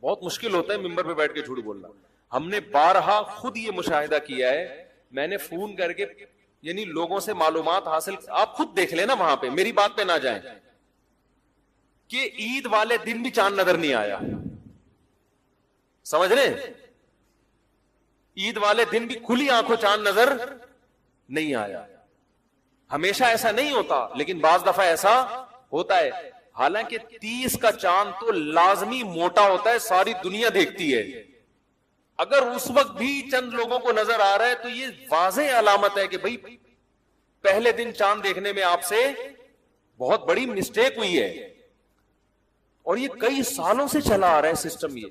بہت مشکل ہوتا ہے ممبر پہ بیٹھ کے جھوٹ بولنا. ہم نے بارہا خود یہ مشاہدہ کیا ہے, میں نے فون کر کے یعنی لوگوں سے معلومات حاصل, آپ خود دیکھ لینا وہاں پہ, میری بات پہ نہ جائیں, کہ عید والے دن بھی چاند نظر نہیں آیا. سمجھ رہے ہیں؟ عید والے دن بھی کھلی آنکھوں چاند نظر نہیں آیا. ہمیشہ ایسا نہیں ہوتا, لیکن بعض دفعہ ایسا ہوتا ہے. حالانکہ 30 کا چاند تو لازمی موٹا ہوتا ہے, ساری دنیا دیکھتی ہے. اگر اس وقت بھی چند لوگوں کو نظر آ رہا ہے تو یہ واضح علامت ہے کہ بھئی پہلے دن چاند دیکھنے میں آپ سے بہت بڑی مسٹیک ہوئی ہے. اور یہ کئی سالوں سے چلا آ رہا ہے سسٹم. یہ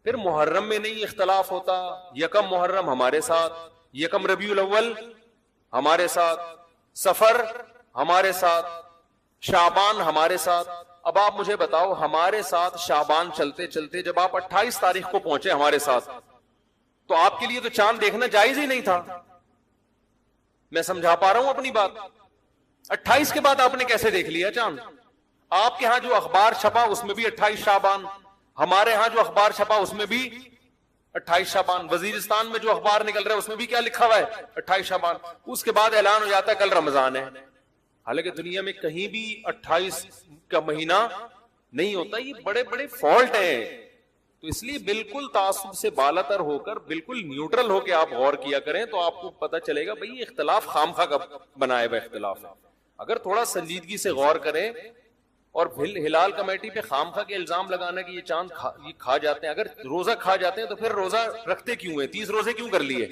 پھر محرم میں نہیں اختلاف ہوتا, یکم محرم ہمارے ساتھ, یکم ربیع الاول ہمارے ساتھ, سفر ہمارے ساتھ, شعبان ہمارے ساتھ. اب آپ مجھے بتاؤ, ہمارے ساتھ شعبان چلتے چلتے جب آپ 28 تاریخ کو پہنچے ہمارے ساتھ, تو آپ کے لیے تو چاند دیکھنا جائز ہی نہیں تھا. میں سمجھا پا رہا ہوں اپنی بات؟ 28 کے بعد آپ نے کیسے دیکھ لیا چاند؟ آپ کے ہاں جو اخبار چھپا اس میں بھی 28 شعبان, ہمارے ہاں جو اخبار چھپا اس میں بھی 28 شعبان, وزیرستان میں جو اخبار نکل رہا ہے اس میں بھی کیا لکھا ہوا ہے؟ 28 شعبان. اس کے بعد اعلان ہو جاتا ہے کل رمضان ہے. حالانکہ دنیا میں کہیں بھی 28 کا مہینہ نہیں ہوتا. یہ بڑے بڑے فالٹ ہیں. تو اس لیے بالکل تعصب سے بالاتر ہو کر, بالکل نیوٹرل ہو کے آپ غور کیا کریں, تو آپ کو پتہ چلے گا بھئی اختلاف خامخواہ کا بنائے ہوئے اختلاف ہے. اگر تھوڑا سنجیدگی سے غور کریں, اور ہلال کمیٹی پہ خامخواہ کے الزام لگانا کہ یہ چاند یہ کھا جاتے ہیں, اگر روزہ کھا جاتے ہیں تو پھر روزہ رکھتے کیوں ہیں؟ 30 روزے کیوں کر لیے؟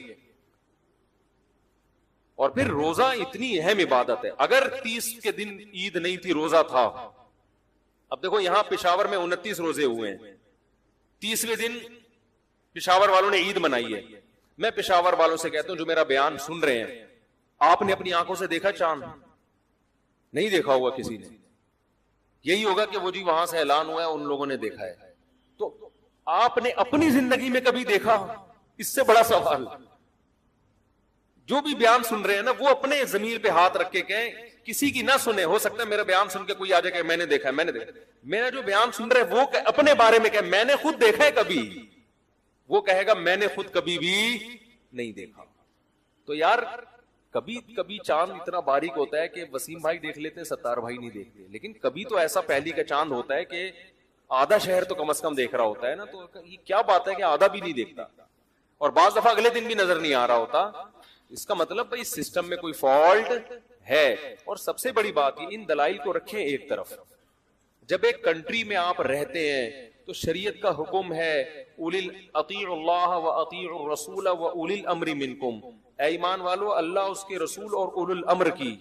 اور پھر روزہ اتنی اہم عبادت ہے. اگر 30 کے دن عید نہیں تھی, روزہ تھا. اب دیکھو یہاں پشاور میں 29 روزے ہوئے ہیں, 30ویں دن پشاور والوں نے عید منائی ہے. میں پشاور والوں سے کہتا ہوں جو میرا بیان سن رہے ہیں, آپ نے اپنی آنکھوں سے دیکھا چاند؟ نہیں دیکھا ہوگا کسی نے. یہی ہوگا کہ وہ جی وہاں سے اعلان ہوا ہے, ان لوگوں نے دیکھا ہے. تو آپ نے اپنی زندگی میں کبھی دیکھا؟ اس سے بڑا سوال. جو بھی بیان سن رہے ہیں نا, وہ اپنے ضمیر پہ ہاتھ رکھ کے کہیں, کسی کی نہ سنے. ہو سکتا ہے میرا بیان سن کے کوئی آ جائے کہ میں نے دیکھا ہے, میں نے دیکھا. میرا جو بیان سن رہے وہ اپنے بارے میں کہ میں نے خود دیکھا ہے کبھی, وہ کہے گا میں نے خود کبھی بھی نہیں دیکھا. تو یار کبھی کبھی چاند اتنا باریک ہوتا ہے کہ وسیم بھائی دیکھ لیتے, ستار بھائی نہیں دیکھتے. لیکن کبھی تو ایسا پہلی کا چاند ہوتا ہے کہ آدھا شہر تو کم از کم دیکھ رہا ہوتا ہے نا. تو یہ کیا بات ہے کہ آدھا بھی نہیں دیکھتا, اور بعض دفعہ اگلے دن بھی نظر نہیں آ رہا ہوتا. اس کا مطلب بھائی سسٹم میں کوئی فالٹ ہے. اور سب سے بڑی بات یہ, ان دلائل کو رکھیں ایک طرف. جب ایک کنٹری میں آپ رہتے ہیں تو شریعت کا حکم ہے اطیعوا اللہ و اطیعوا الرسول و اولی الامر منکم. اے ایمان والو, اللہ اس کے رسول اور اولو الامر کی.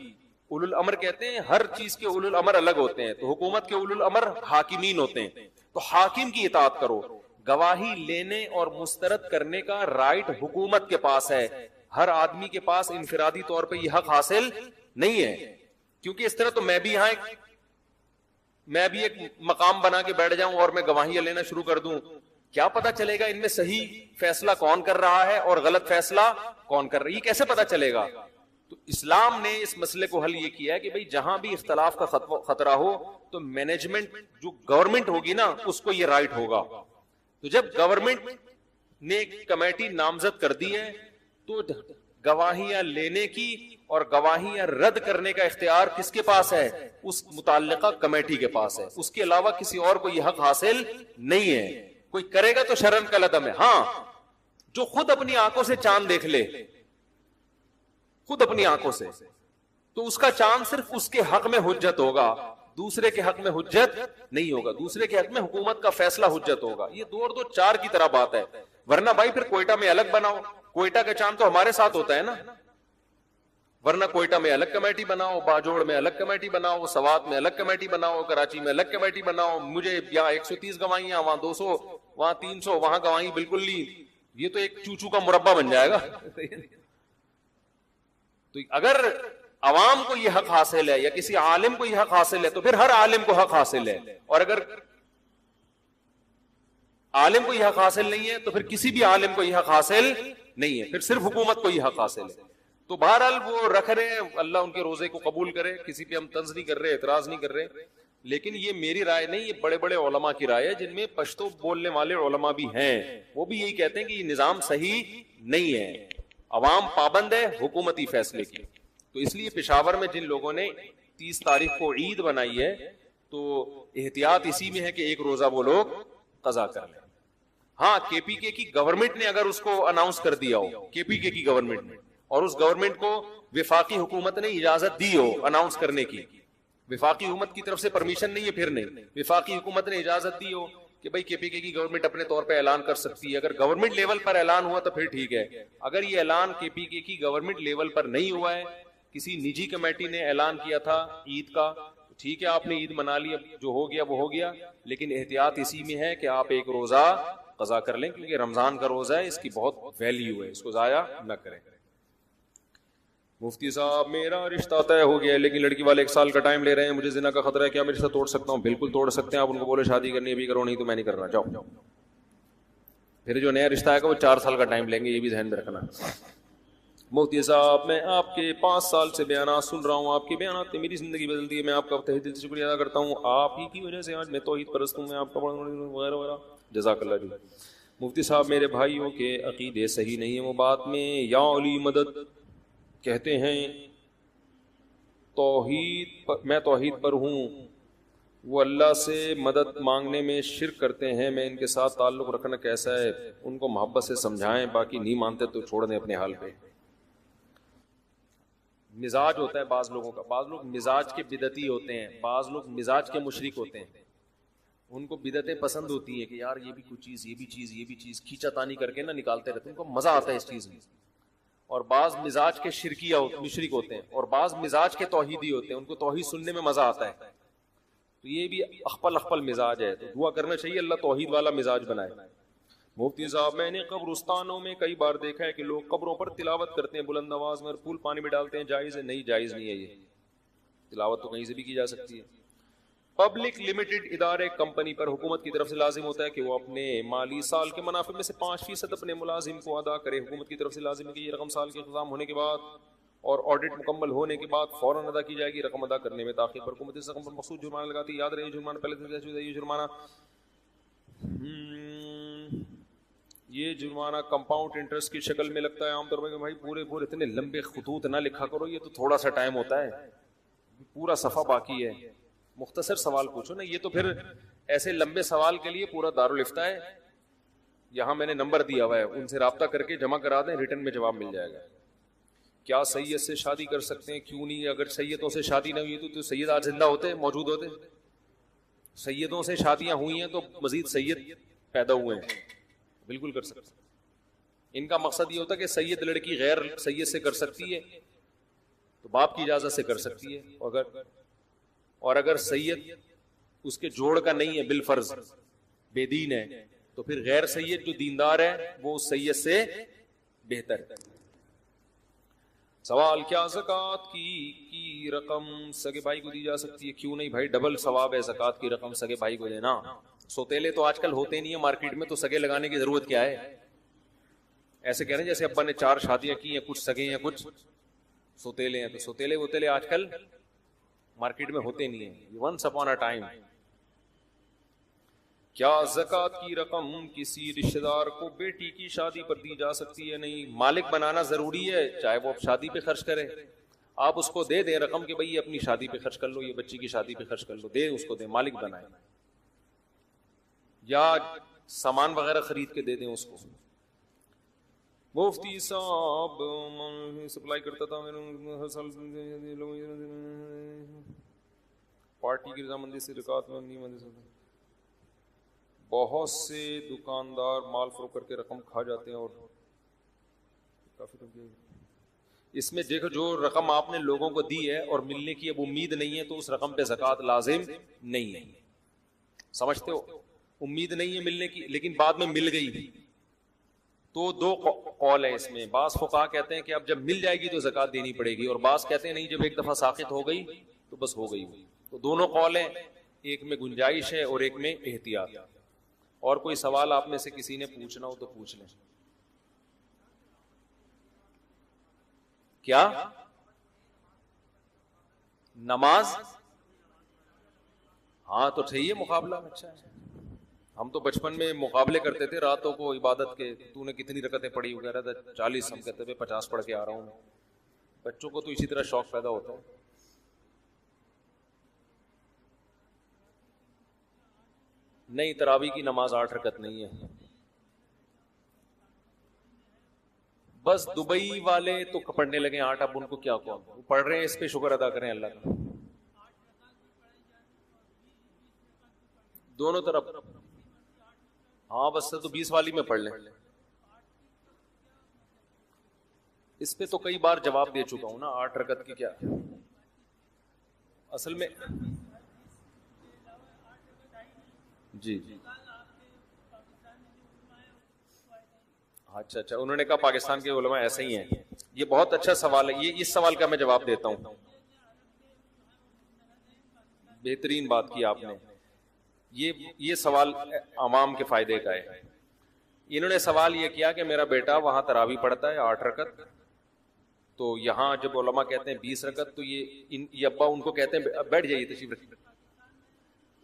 اولو الامر کہتے ہیں ہر چیز کے اولو الامر الگ ہوتے ہیں. تو حکومت کے اولو الامر حاکمین ہوتے ہیں, تو حاکم کی اطاعت کرو. گواہی لینے اور مسترد کرنے کا رائٹ حکومت کے پاس ہے، ہر آدمی کے پاس انفرادی طور پہ یہ حق حاصل نہیں ہے. کیونکہ اس طرح تو میں بھی ایک مقام بنا کے بیٹھ جاؤں اور میں گواہیاں لینا شروع کر دوں، کیا پتا چلے گا ان میں صحیح فیصلہ کون کر رہا ہے اور غلط فیصلہ کون کر رہا ہے؟ یہ کیسے پتا چلے گا؟ تو اسلام نے اس مسئلے کو حل یہ کیا ہے کہ بھئی جہاں بھی اختلاف کا خطرہ ہو تو مینجمنٹ جو گورنمنٹ ہوگی نا اس کو یہ رائٹ ہوگا. تو جب گورنمنٹ نے ایک کمیٹی نامزد کر دی ہے تو گواہیاں لینے کی اور گواہیاں رد کرنے کا اختیار کس کے پاس ہے؟ اس متعلقہ کمیٹی کے پاس ہے. اس کے علاوہ کسی اور کو یہ حق حاصل نہیں ہے. کوئی کرے گا تو شرم کا لدم ہے. ہاں، جو خود اپنی آنکھوں سے چاند دیکھ لے، خود اپنی آنکھوں سے، تو اس کا چاند صرف اس کے حق میں حجت ہوگا، دوسرے کے حق میں حجت نہیں ہوگا. دوسرے کے حق میں حکومت کا فیصلہ حجت ہوگا. یہ 2 اور 2 4 کی طرح بات ہے. ورنہ بھائی پھر کوئٹہ میں الگ بناؤ، کوئٹہ کا چاند تو ہمارے ساتھ ہوتا ہے نا. ورنہ کوئٹہ میں الگ کمیٹی بناؤ، باجوڑ میں الگ کمیٹی بناؤ، سوات میں الگ کمیٹی بناؤ، کراچی میں الگ کمیٹی بناؤ. مجھے یہاں 130 گواہیاں، وہاں 200، وہاں 300، وہاں گواہی بالکل نہیں. یہ تو ایک چوچو کا مربع بن جائے گا. تو اگر عوام کو یہ حق حاصل ہے یا کسی عالم کو یہ حق حاصل ہے تو پھر ہر عالم کو حق حاصل ہے. اور اگر عالم کو یہ حق حاصل نہیں ہے تو پھر کسی بھی عالم کو یہ حق حاصل نہیں ہے، پھر صرف حکومت کو یہ حق حاصل ہے. تو بہرحال وہ رکھ رہے ہیں، اللہ ان کے روزے کو قبول کرے، کسی پہ ہم طنز نہیں کر رہے، اعتراض نہیں کر رہے. لیکن یہ میری رائے نہیں، یہ بڑے بڑے علماء کی رائے ہے جن میں پشتو بولنے والے علماء بھی ہیں. وہ بھی یہی کہتے ہیں کہ یہ نظام صحیح نہیں ہے، عوام پابند ہے حکومتی فیصلے کی. تو اس لیے پشاور میں جن لوگوں نے 30 تاریخ کو عید بنائی ہے تو احتیاط اسی میں ہے کہ ایک روزہ وہ لوگ قضا کر لیں. ہاں، کے پی کے کی گورنمنٹ نے اگر اس کو اناؤنس کر دیا ہو، کے پی کے کی گورنمنٹ نے، اور اس گورنمنٹ کو وفاقی حکومت نے اجازت دی ہو اناؤنس کرنے کی، وفاقی حکومت کی طرف سے پرمیشن نہیں ہے پھر نہیں، وفاقی حکومت نے اجازت دی ہو کہ بھئی کے پی کے کی گورنمنٹ اپنے طور پہ اعلان کر سکتی ہے، اگر گورنمنٹ لیول پر اعلان ہوا تو پھر ٹھیک ہے. اگر یہ اعلان کے پی کے کی گورنمنٹ لیول پر نہیں ہوا ہے، کسی نجی کمیٹی نے اعلان کیا تھا عید کا، ٹھیک ہے آپ نے عید منا لی، اب جو ہو گیا وہ ہو گیا. لیکن احتیاط اسی میں ہے کہ آپ ایک روزہ قضا کر لیں، کیونکہ رمضان کا روزہ ہے، اس کی بہت ویلیو ہے، اس کو ضائع نہ کریں. مفتی صاحب میرا رشتہ طے ہو گیا ہے لیکن لڑکی والے 1 سال کا ٹائم لے رہے ہیں، مجھے زنا کا خطرہ ہے، کیا میں رشتہ توڑ سکتا ہوں؟ بالکل توڑ سکتے ہیں. آپ ان کو بولے شادی کرنی ہے بھی کرو، نہیں تو میں نہیں کرنا، جاؤ. پھر جو نیا رشتہ آئے گا وہ 4 سال کا ٹائم لیں گے، یہ بھی ذہن میں رکھنا. مفتی صاحب میں آپ کے 5 سال سے بیانات سن رہا ہوں، آپ کے بیانات نے میری زندگی بدل دی ہے، میں آپ کا تہ دل سے شکریہ ادا کرتا ہوں، آپ ہی کی وجہ سے آج میں توحید پرست ہوں، میں آپ کا وغیرہ وغیرہ، جزاک اللہ جی. مفتی صاحب میرے بھائیوں کے عقیدے صحیح نہیں ہیں، وہ بات میں یا علی مدد کہتے ہیں، میں توحید پر ہوں، وہ اللہ سے مدد مانگنے میں شرک کرتے ہیں، میں ان کے ساتھ تعلق رکھنا کیسا ہے؟ ان کو محبت سے سمجھائیں، باقی نہیں مانتے تو چھوڑ دیں اپنے حال پہ. مزاج ہوتا ہے بعض لوگوں کا، بعض لوگ مزاج کے بدعتی ہوتے ہیں، بعض لوگ مزاج کے مشرک ہوتے ہیں. ان کو بدعتیں پسند ہوتی ہیں کہ یار یہ بھی کچھ چیز، یہ بھی چیز، یہ بھی چیز، کھینچا تانی کر کے نا نکالتے رہتے ہیں، ان کو مزہ آتا ہے اس چیز میں. اور بعض مزاج کے شرکیہ مشرک ہوتے ہیں، اور بعض مزاج کے توحیدی ہوتے ہیں، ان کو توحید سننے میں مزہ آتا ہے. تو یہ بھی اخپل مزاج ہے، تو دعا کرنا چاہیے اللہ توحید والا مزاج بنائے. مفتی صاحب میں نے قبرستانوں میں کئی بار دیکھا ہے کہ لوگ قبروں پر تلاوت کرتے ہیں بلند آواز میں اور پھول پانی میں ڈالتے ہیں، جائز ہے؟ نہیں، جائز نہیں ہے. یہ تلاوت تو کہیں سے بھی کی جا سکتی ہے. پبلک لمیٹڈ ادارے کمپنی پر حکومت کی طرف سے لازم ہوتا ہے کہ وہ اپنے مالی سال کے منافع میں سے 5% اپنے ملازم کو ادا کرے. حکومت کی طرف سے لازم ہے کہ یہ رقم سال کے اختتام ہونے کے بعد اور آڈٹ مکمل ہونے کے بعد فوراً ادا کی جائے گی. رقم ادا کرنے میں تاخیر پر حکومت اس رقم پر مخصوص جرمانہ لگاتی ہے. یاد رہے جرمانہ پہلے سے یہ جرمانہ کمپاؤنڈ انٹرسٹ کی شکل میں لگتا ہے عام طور پر. بھائی پورے اتنے لمبے خطوط نہ لکھا کرو، یہ تو تھوڑا سا ٹائم ہوتا ہے، پورا صفحہ باقی ہے. مختصر سوال پوچھو نا. یہ تو پھر ایسے لمبے سوال کے لیے پورا دارالفتہ ہے، یہاں میں نے نمبر دیا ہوا ہے، ان سے رابطہ کر کے جمع کرا دیں، ریٹن میں جواب مل جائے گا. کیا سید سے شادی کر سکتے ہیں؟ کیوں نہیں؟ اگر سیدوں سے شادی نہ ہوئی تو سید آج زندہ ہوتے، موجود ہوتے. سیدوں سے شادیاں ہوئی ہیں تو مزید سید پیدا ہوئے ہیں، بالکل کر سکتے. ان کا مقصد یہ ہوتا ہے کہ سید لڑکی غیر سید سے کر سکتی ہے تو باپ کی اجازت سے کر سکتی ہے، اور اگر سید اس کے جوڑ کا نہیں ہے، بالفرض بے دین ہے، تو پھر غیر سید جو دیندار ہے وہ اس سید سے بہتر ہے. سوال، کیا زکوٰۃ کی رقم سگے بھائی کو دی جا سکتی ہے؟ کیوں نہیں بھائی، ڈبل ثواب ہے زکوٰۃ کی رقم سگے بھائی کو دینا. سوتیلے تو آج کل ہوتے نہیں ہیں مارکیٹ میں، تو سگے لگانے کی ضرورت کیا ہے؟ ایسے کہہ رہے ہیں جیسے ابا نے 4 شادیاں کی ہیں، کچھ سگے ہیں کچھ سوتیلے ہیں. تو سوتیلے ووتیلے آج کل مارکیٹ میں ہوتے نہیں ہیں، ونس اپون اے ٹائم. کیا زکوٰۃ کی رقم کسی رشتہ دار کو بیٹی کی شادی پر دی جا سکتی ہے؟ نہیں، مالک بنانا ضروری ہے، چاہے وہ شادی پہ خرچ کرے. آپ اس کو دے دیں رقم کہ بھائی یہ اپنی شادی پہ خرچ کر لو، یہ بچی کی شادی پہ خرچ کر لو، دے اس کو دیں، مالک بنائیں. یا سامان وغیرہ خرید کے دے دیں اس کو. مفتی صاحب سپلائی کرتا تھا ہر سال پارٹی کی رضامندی سے رکعت میں نہیں مندی سے. بہت سے دکاندار مال فروخت کر کے رقم کھا جاتے ہیں اور کافی اس میں دیکھو جو رقم آپ نے لوگوں کو دی ہے اور ملنے کی اب امید نہیں ہے تو اس رقم پہ زکوٰۃ لازم نہیں ہے. سمجھتے ہو؟ امید نہیں ہے ملنے کی لیکن بعد میں مل گئی تو 2 قول ہے اس میں. بعض فقہا کہتے ہیں کہ اب جب مل جائے گی تو زکوٰۃ دینی پڑے گی، اور بعض کہتے ہیں نہیں جب ایک دفعہ ساقط ہو گئی تو بس ہو گئی. تو دونوں قول ہیں، ایک میں گنجائش ہے اور ایک میں احتیاط. اور کوئی سوال آپ میں سے کسی نے پوچھنا ہو تو پوچھ لیں. کیا نماز؟ ہاں تو صحیح ہے، مقابلہ اچھا ہے. ہم تو بچپن میں مقابلے کرتے تھے راتوں کو عبادت کے، تو نے کتنی رکعتیں پڑھی؟ وہ کہہ رہا تھا 40. ہم کہتے تھے 50 پڑھ کے آ رہا ہوں. بچوں کو تو اسی طرح شوق پیدا ہوتا ہے. نہیں، تراویح کی نماز 8 رکعت نہیں ہے. بس دبئی والے تو پڑھنے لگے 8، اب ان کو کیا کہوں، وہ پڑھ رہے ہیں، اس پہ شکر ادا کریں اللہ کا. دونوں طرف ہاں بس تو 20 والی میں پڑھ لیں. اس پہ تو کئی بار جواب دے چکا ہوں نا. 8 رکعت کی کیا اصل میں جی اچھا انہوں نے کہا پاکستان کے علماء ایسے ہی ہیں. یہ بہت اچھا سوال ہے، یہ اس سوال کا میں جواب دیتا ہوں. بہترین بات کی آپ نے. یہ سوال عوام کے فائدے کا ہے. انہوں نے سوال یہ کیا کہ میرا بیٹا وہاں تراویح پڑھتا ہے 8 رکعت، تو یہاں جب علماء کہتے ہیں 20 رکعت تو یہ ابا ان کو کہتے ہیں بیٹھ جائیے تشریف رکھیے،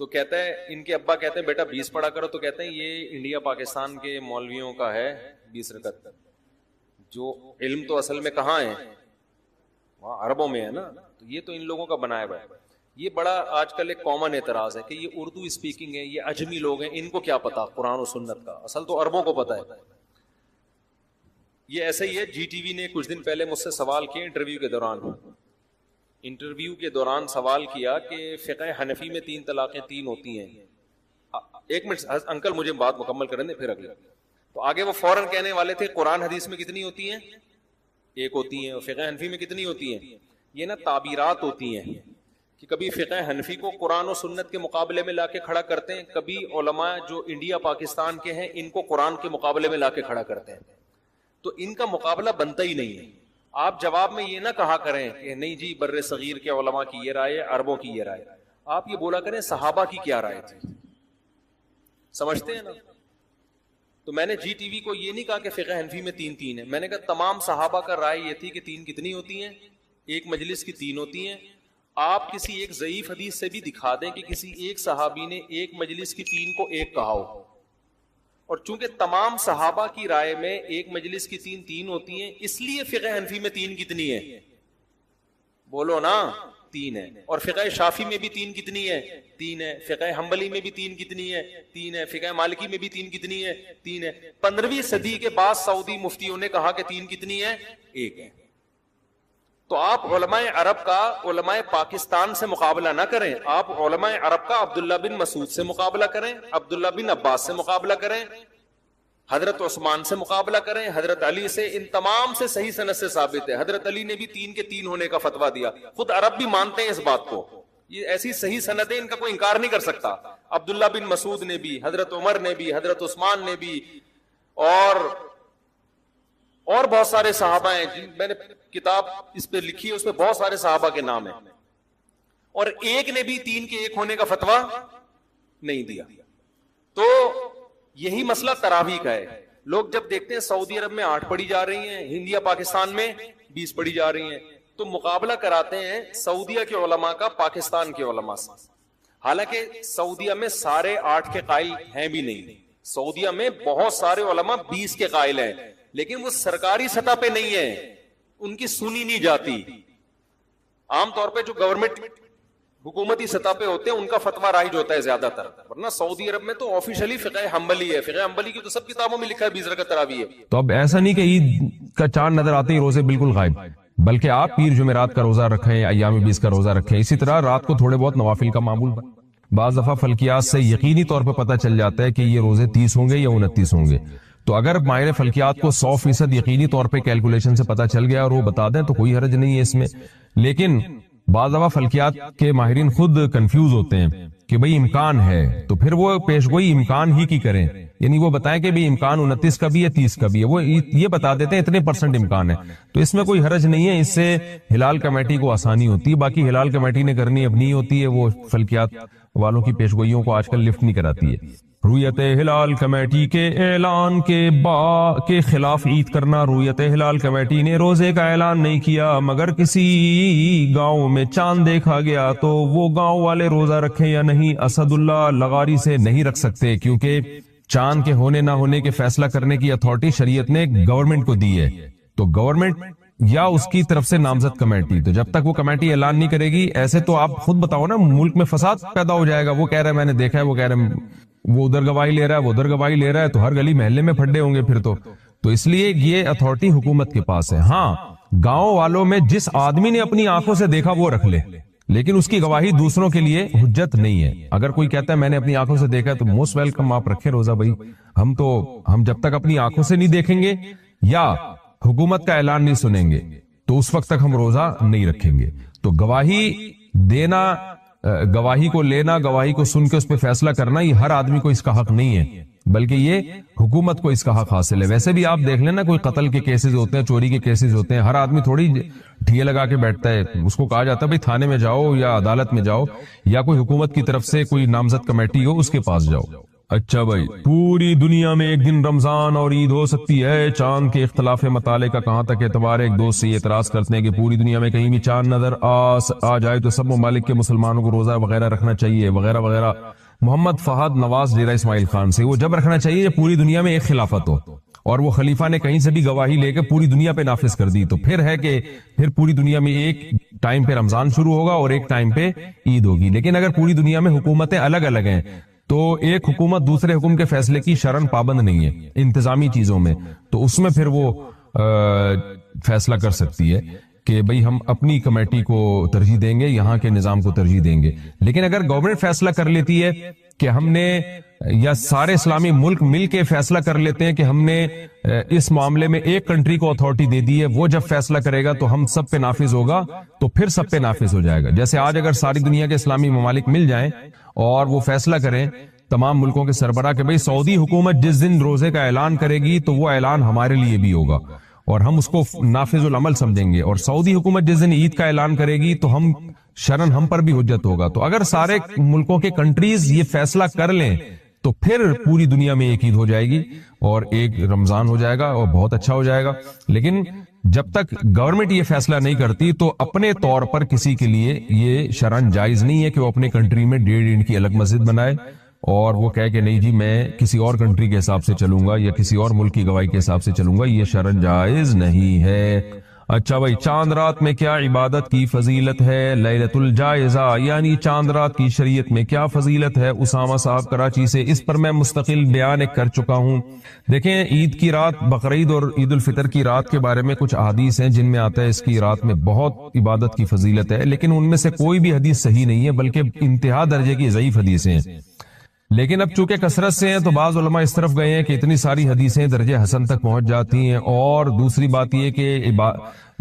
تو کہتا ہے ان کے ابا کہتے ہیں بیٹا 20 پڑھا کرو، تو کہتے ہیں یہ انڈیا پاکستان کے مولویوں کا ہے 20 رکعت. جو علم تو اصل میں کہاں ہے؟ وہاں عربوں میں ہے نا. تو یہ تو ان لوگوں کا بنایا ہوا ہے. یہ بڑا آج کل ایک کامن اعتراض ہے کہ یہ اردو اسپیکنگ ہے، یہ اجمی لوگ ہیں، ان کو کیا پتا قرآن و سنت کا. اصل تو عربوں کو پتا ہے. یہ ایسا ہی ہے. جی ٹی وی نے کچھ دن پہلے مجھ سے سوال کیا انٹرویو کے دوران سوال کیا کہ فقہ حنفی میں 3 طلاقیں 3 ہوتی ہیں. 1 منٹ انکل مجھے بات مکمل کرنے دیں پھر اگلے. تو آگے وہ فوراً کہنے والے تھے قرآن حدیث میں کتنی ہوتی ہیں؟ 1 ہوتی ہیں. اور فقہ حنفی میں کتنی ہوتی ہیں؟ یہ نا تعبیرات ہوتی ہیں کہ کبھی فقہ حنفی کو قرآن و سنت کے مقابلے میں لا کے کھڑا کرتے ہیں، کبھی علماء جو انڈیا پاکستان کے ہیں ان کو قرآن کے مقابلے میں لا کے کھڑا کرتے ہیں. تو ان کا مقابلہ بنتا ہی نہیں ہے. آپ جواب میں یہ نہ کہا کریں کہ نہیں جی بر صغیر کے علماء کی یہ رائے ہے، عربوں کی یہ رائے. آپ یہ بولا کریں صحابہ کی کیا رائے تھی. سمجھتے ہیں نا؟ تو میں نے جی ٹی وی کو یہ نہیں کہا کہ فقہ حنفی میں 3 ہے. میں نے کہا تمام صحابہ کا رائے یہ تھی کہ 3 کتنی ہوتی ہیں؟ ایک مجلس کی 3 ہوتی ہیں. آپ کسی ایک ضعیف حدیث سے بھی دکھا دیں کہ کسی ایک صحابی نے ایک مجلس کی 3 کو 1 کہا ہو. اور چونکہ تمام صحابہ کی رائے میں ایک مجلس کی 3 ہوتی ہیں، اس لیے فقہ حنفی میں 3 کتنی ہے؟ بولو نا 3 ہے. اور فقہ شافی میں بھی 3 کتنی ہے؟ 3 ہے. فقہ حنبلی میں بھی 3 کتنی ہے؟ 3 ہے. فقہ مالکی میں بھی 3 کتنی ہے؟ 3 ہے. 15ویں صدی کے بعد سعودی مفتیوں نے کہا کہ 3 کتنی ہے؟ 1 ہے. تو آپ علماء عرب کا علماء پاکستان سے مقابلہ نہ کریں. آپ علماء عرب کا عبداللہ بن مسعود سے مقابلہ کریں، عبداللہ بن عباس سے مقابلہ کریں، حضرت عثمان سے مقابلہ کریں، حضرت علی سے. ان تمام سے صحیح سند سے ثابت ہے. حضرت علی نے بھی 3 کے 3 ہونے کا فتویٰ دیا. خود عرب بھی مانتے ہیں اس بات کو. یہ ایسی صحیح سندیں، ان کا کوئی انکار نہیں کر سکتا. عبداللہ بن مسعود نے بھی، حضرت عمر نے بھی، حضرت عثمان نے بھی، اور بہت سارے صحابہ ہیں. میں نے کتاب اس پہ لکھی ہے، اس پہ بہت سارے صحابہ کے نام ہیں، اور ایک نے بھی 3 کے 1 ہونے کا فتویٰ نہیں دیا. تو یہی مسئلہ تراویح کا ہے. لوگ جب دیکھتے ہیں سعودی عرب میں 8 پڑھی جا رہی ہیں، ہند یا پاکستان میں 20 پڑھی جا رہی ہیں، تو مقابلہ کراتے ہیں سعودیہ کے علماء کا پاکستان کے علماء سے. حالانکہ سعودیہ میں سارے 8 کے قائل ہیں بھی نہیں. سعودیہ میں بہت سارے علماء 20 کے قائل ہیں، لیکن وہ سرکاری سطح پہ نہیں ہے، ان کی سنی نہیں جاتی. عام طور پہ جو گورنمنٹ حکومتی سطح پہ ہوتے ہیں ان کا فتویٰ رائج ہوتا ہے زیادہ تر، ورنہ سعودی عرب میں تو آفیشلی فقہ حنبلی ہے. فقہ حنبلی کی تو سب کتابوں میں لکھا ہے 20 رکعت تراویح ہے. تو اب ایسا نہیں کہ عید کا چاند نظر آتے ہی روزے بالکل غائب، بلکہ آپ پیر جمعرات کا روزہ رکھیں، ایام 20 کا روزہ رکھیں. اسی طرح رات کو تھوڑے بہت نوافل کا معمول بن. بعض دفعہ فلکیات سے یقینی طور پہ پتہ چل جاتا ہے کہ یہ روزے 30 ہوں گے یا 29 ہوں گے. تو اگر ماہر فلکیات کو 100% یقینی طور پہ کیلکولیشن سے پتہ چل گیا اور وہ بتا دیں تو کوئی حرج نہیں ہے اس میں. لیکن بعض دفعہ فلکیات کے ماہرین خود کنفیوز ہوتے ہیں کہ بھئی امکان ہے، تو پھر وہ پیشگوئی امکان ہی کی کریں. یعنی وہ بتائیں کہ بھئی امکان 29 کا بھی ہے 30 کا بھی ہے، وہ یہ بتا دیتے ہیں اتنے % امکان ہے. تو اس میں کوئی حرج نہیں ہے، اس سے ہلال کمیٹی کو آسانی ہوتی ہے. باقی ہلال کمیٹی نے کرنی اپنی ہوتی ہے، وہ فلکیات والوں کی پیشگوئیوں کو آج کل لفٹ نہیں کراتی ہے. رویت ہلال کمیٹی کے اعلان کے خلاف عید کرنا. رویت ہلال کمیٹی نے روزے کا اعلان نہیں کیا، مگر کسی گاؤں میں چاند دیکھا گیا تو وہ گاؤں والے روزہ رکھیں یا نہیں. اسد اللہ لغاری سے نہیں رکھ سکتے، کیونکہ چاند کے ہونے نہ ہونے کے فیصلہ کرنے کی اتھارٹی شریعت نے گورنمنٹ کو دی ہے. تو گورنمنٹ یا اس کی طرف سے نامزد کمیٹی، تو جب تک وہ کمیٹی اعلان نہیں کرے گی، ایسے تو آپ خود بتاؤ نا، ملک میں فساد پیدا ہو جائے گا. وہ کہہ رہا ہے میں نے دیکھا ہے، وہ کہہ رہے ہیں وہ ادھر گواہی لے رہا ہے، وہ ادھر گواہی لے رہا ہے، تو ہر گلی محلے میں پھڈے ہوں گے پھر تو اس لیے یہ اتھارٹی حکومت کے پاس ہے. ہاں، گاؤں والوں میں جس آدمی نے اپنی آنکھوں سے دیکھا وہ رکھ لے، لیکن اس کی گواہی دوسروں کے لیے حجت نہیں ہے. اگر کوئی کہتا ہے میں نے اپنی آنکھوں سے دیکھا تو موسٹ ویلکم، آپ رکھیں روزہ. بھائی ہم جب تک اپنی آنکھوں سے نہیں دیکھیں گے یا حکومت کا اعلان نہیں سنیں گے تو اس وقت تک ہم روزہ نہیں رکھیں گے. تو گواہی دینا، گواہی کو لینا، گواہی کو سن کے اس پہ فیصلہ کرنا، یہ ہر آدمی کو اس کا حق نہیں ہے، بلکہ یہ حکومت کو اس کا حق حاصل ہے. ویسے بھی آپ دیکھ لینا، کوئی قتل کے کیسز ہوتے ہیں، چوری کے کیسز ہوتے ہیں، ہر آدمی تھوڑی ٹھیے لگا کے بیٹھتا ہے. اس کو کہا جاتا ہے بھائی تھانے میں جاؤ یا عدالت میں جاؤ یا کوئی حکومت کی طرف سے کوئی نامزد کمیٹی ہو اس کے پاس جاؤ. اچھا بھائی، پوری دنیا میں ایک دن رمضان اور عید ہو سکتی ہے. چاند کے اختلاف مطالعے کا کہاں تک اعتبار ہے؟ ایک دوست سے یہ اعتراض کرتے ہیں کہ پوری دنیا میں کہیں بھی چاند نظر آ جائے تو سب ممالک کے مسلمانوں کو روزہ وغیرہ رکھنا چاہیے وغیرہ وغیرہ. محمد فہد نواز ڈیرہ اسماعیل خان سے، وہ جب رکھنا چاہیے جب پوری دنیا میں ایک خلافت ہو اور وہ خلیفہ نے کہیں سے بھی گواہی لے کے پوری دنیا پہ نافذ کر دی، تو پھر ہے کہ پھر پوری دنیا میں ایک ٹائم پہ رمضان شروع ہوگا اور ایک ٹائم پہ عید ہوگی. لیکن اگر پوری دنیا میں حکومتیں الگ الگ ہیں تو ایک حکومت دوسرے حکم کے فیصلے کی شرعاً پابند نہیں ہے انتظامی چیزوں میں، تو اس میں پھر وہ فیصلہ کر سکتی ہے کہ بھئی ہم اپنی کمیٹی کو ترجیح دیں گے، یہاں کے نظام کو ترجیح دیں گے. لیکن اگر گورنمنٹ فیصلہ کر لیتی ہے کہ ہم نے، یا سارے اسلامی ملک مل کے فیصلہ کر لیتے ہیں کہ ہم نے اس معاملے میں ایک کنٹری کو اتھارٹی دے دی ہے، وہ جب فیصلہ کرے گا تو ہم سب پہ نافذ ہوگا، تو پھر سب پہ نافذ ہو جائے گا. جیسے آج اگر ساری دنیا کے اسلامی ممالک مل جائیں اور وہ فیصلہ کریں تمام ملکوں کے سربراہ کہ بھئی سعودی حکومت جس دن روزے کا اعلان کرے گی تو وہ اعلان ہمارے لیے بھی ہوگا اور ہم اس کو نافذ العمل سمجھیں گے، اور سعودی حکومت جس دن عید کا اعلان کرے گی تو ہم شرعاً ہم پر بھی حجت ہوگا. تو اگر سارے ملکوں کے کنٹریز یہ فیصلہ کر لیں تو پھر پوری دنیا میں ایک عید ہو جائے گی اور ایک رمضان ہو جائے گا اور بہت اچھا ہو جائے گا. لیکن جب تک گورنمنٹ یہ فیصلہ نہیں کرتی تو اپنے طور پر کسی کے لیے یہ شرعاً جائز نہیں ہے کہ وہ اپنے کنٹری میں 1.5 انچ کی الگ مسجد بنائے اور وہ کہے کہ نہیں جی میں کسی اور کنٹری کے حساب سے چلوں گا یا کسی اور ملک کی گواہی کے حساب سے چلوں گا. یہ شرعاً جائز نہیں ہے. اچھا بھائی، چاند رات میں کیا عبادت کی فضیلت ہے؟ لیلۃ الجائزہ یعنی چاند رات کی شریعت میں کیا فضیلت ہے؟ اسامہ صاحب کراچی سے. اس پر میں مستقل بیان ایک کر چکا ہوں. دیکھیں، عید کی رات، بقرعید اور عید الفطر کی رات کے بارے میں کچھ احادیث ہیں جن میں آتا ہے اس کی رات میں بہت عبادت کی فضیلت ہے، لیکن ان میں سے کوئی بھی حدیث صحیح نہیں ہے، بلکہ انتہا درجے کی ضعیف حدیثیں ہیں. لیکن اب چونکہ کثرت سے ہیں تو بعض علماء اس طرف گئے ہیں کہ اتنی ساری حدیثیں درجہ حسن تک پہنچ جاتی ہیں. اور دوسری بات یہ کہ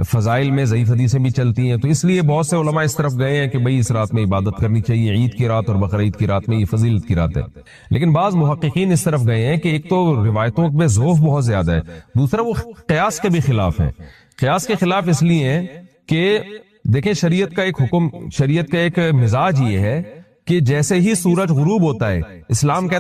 فضائل میں ضعیف حدیثیں بھی چلتی ہیں، تو اس لیے بہت سے علماء اس طرف گئے ہیں کہ بھئی اس رات میں عبادت کرنی چاہیے، عید کی رات اور بقرعید کی رات میں یہ فضیلت کی رات ہے۔ لیکن بعض محققین اس طرف گئے ہیں کہ ایک تو روایتوں میں ذوف بہت زیادہ ہے، دوسرا وہ قیاس کے بھی خلاف ہیں۔ قیاس کے خلاف اس لیے ہیں کہ دیکھیں شریعت کا ایک حکم، شریعت کا ایک مزاج یہ ہے کہ جیسے ہی سورج غروب ہوتا ہے اسلام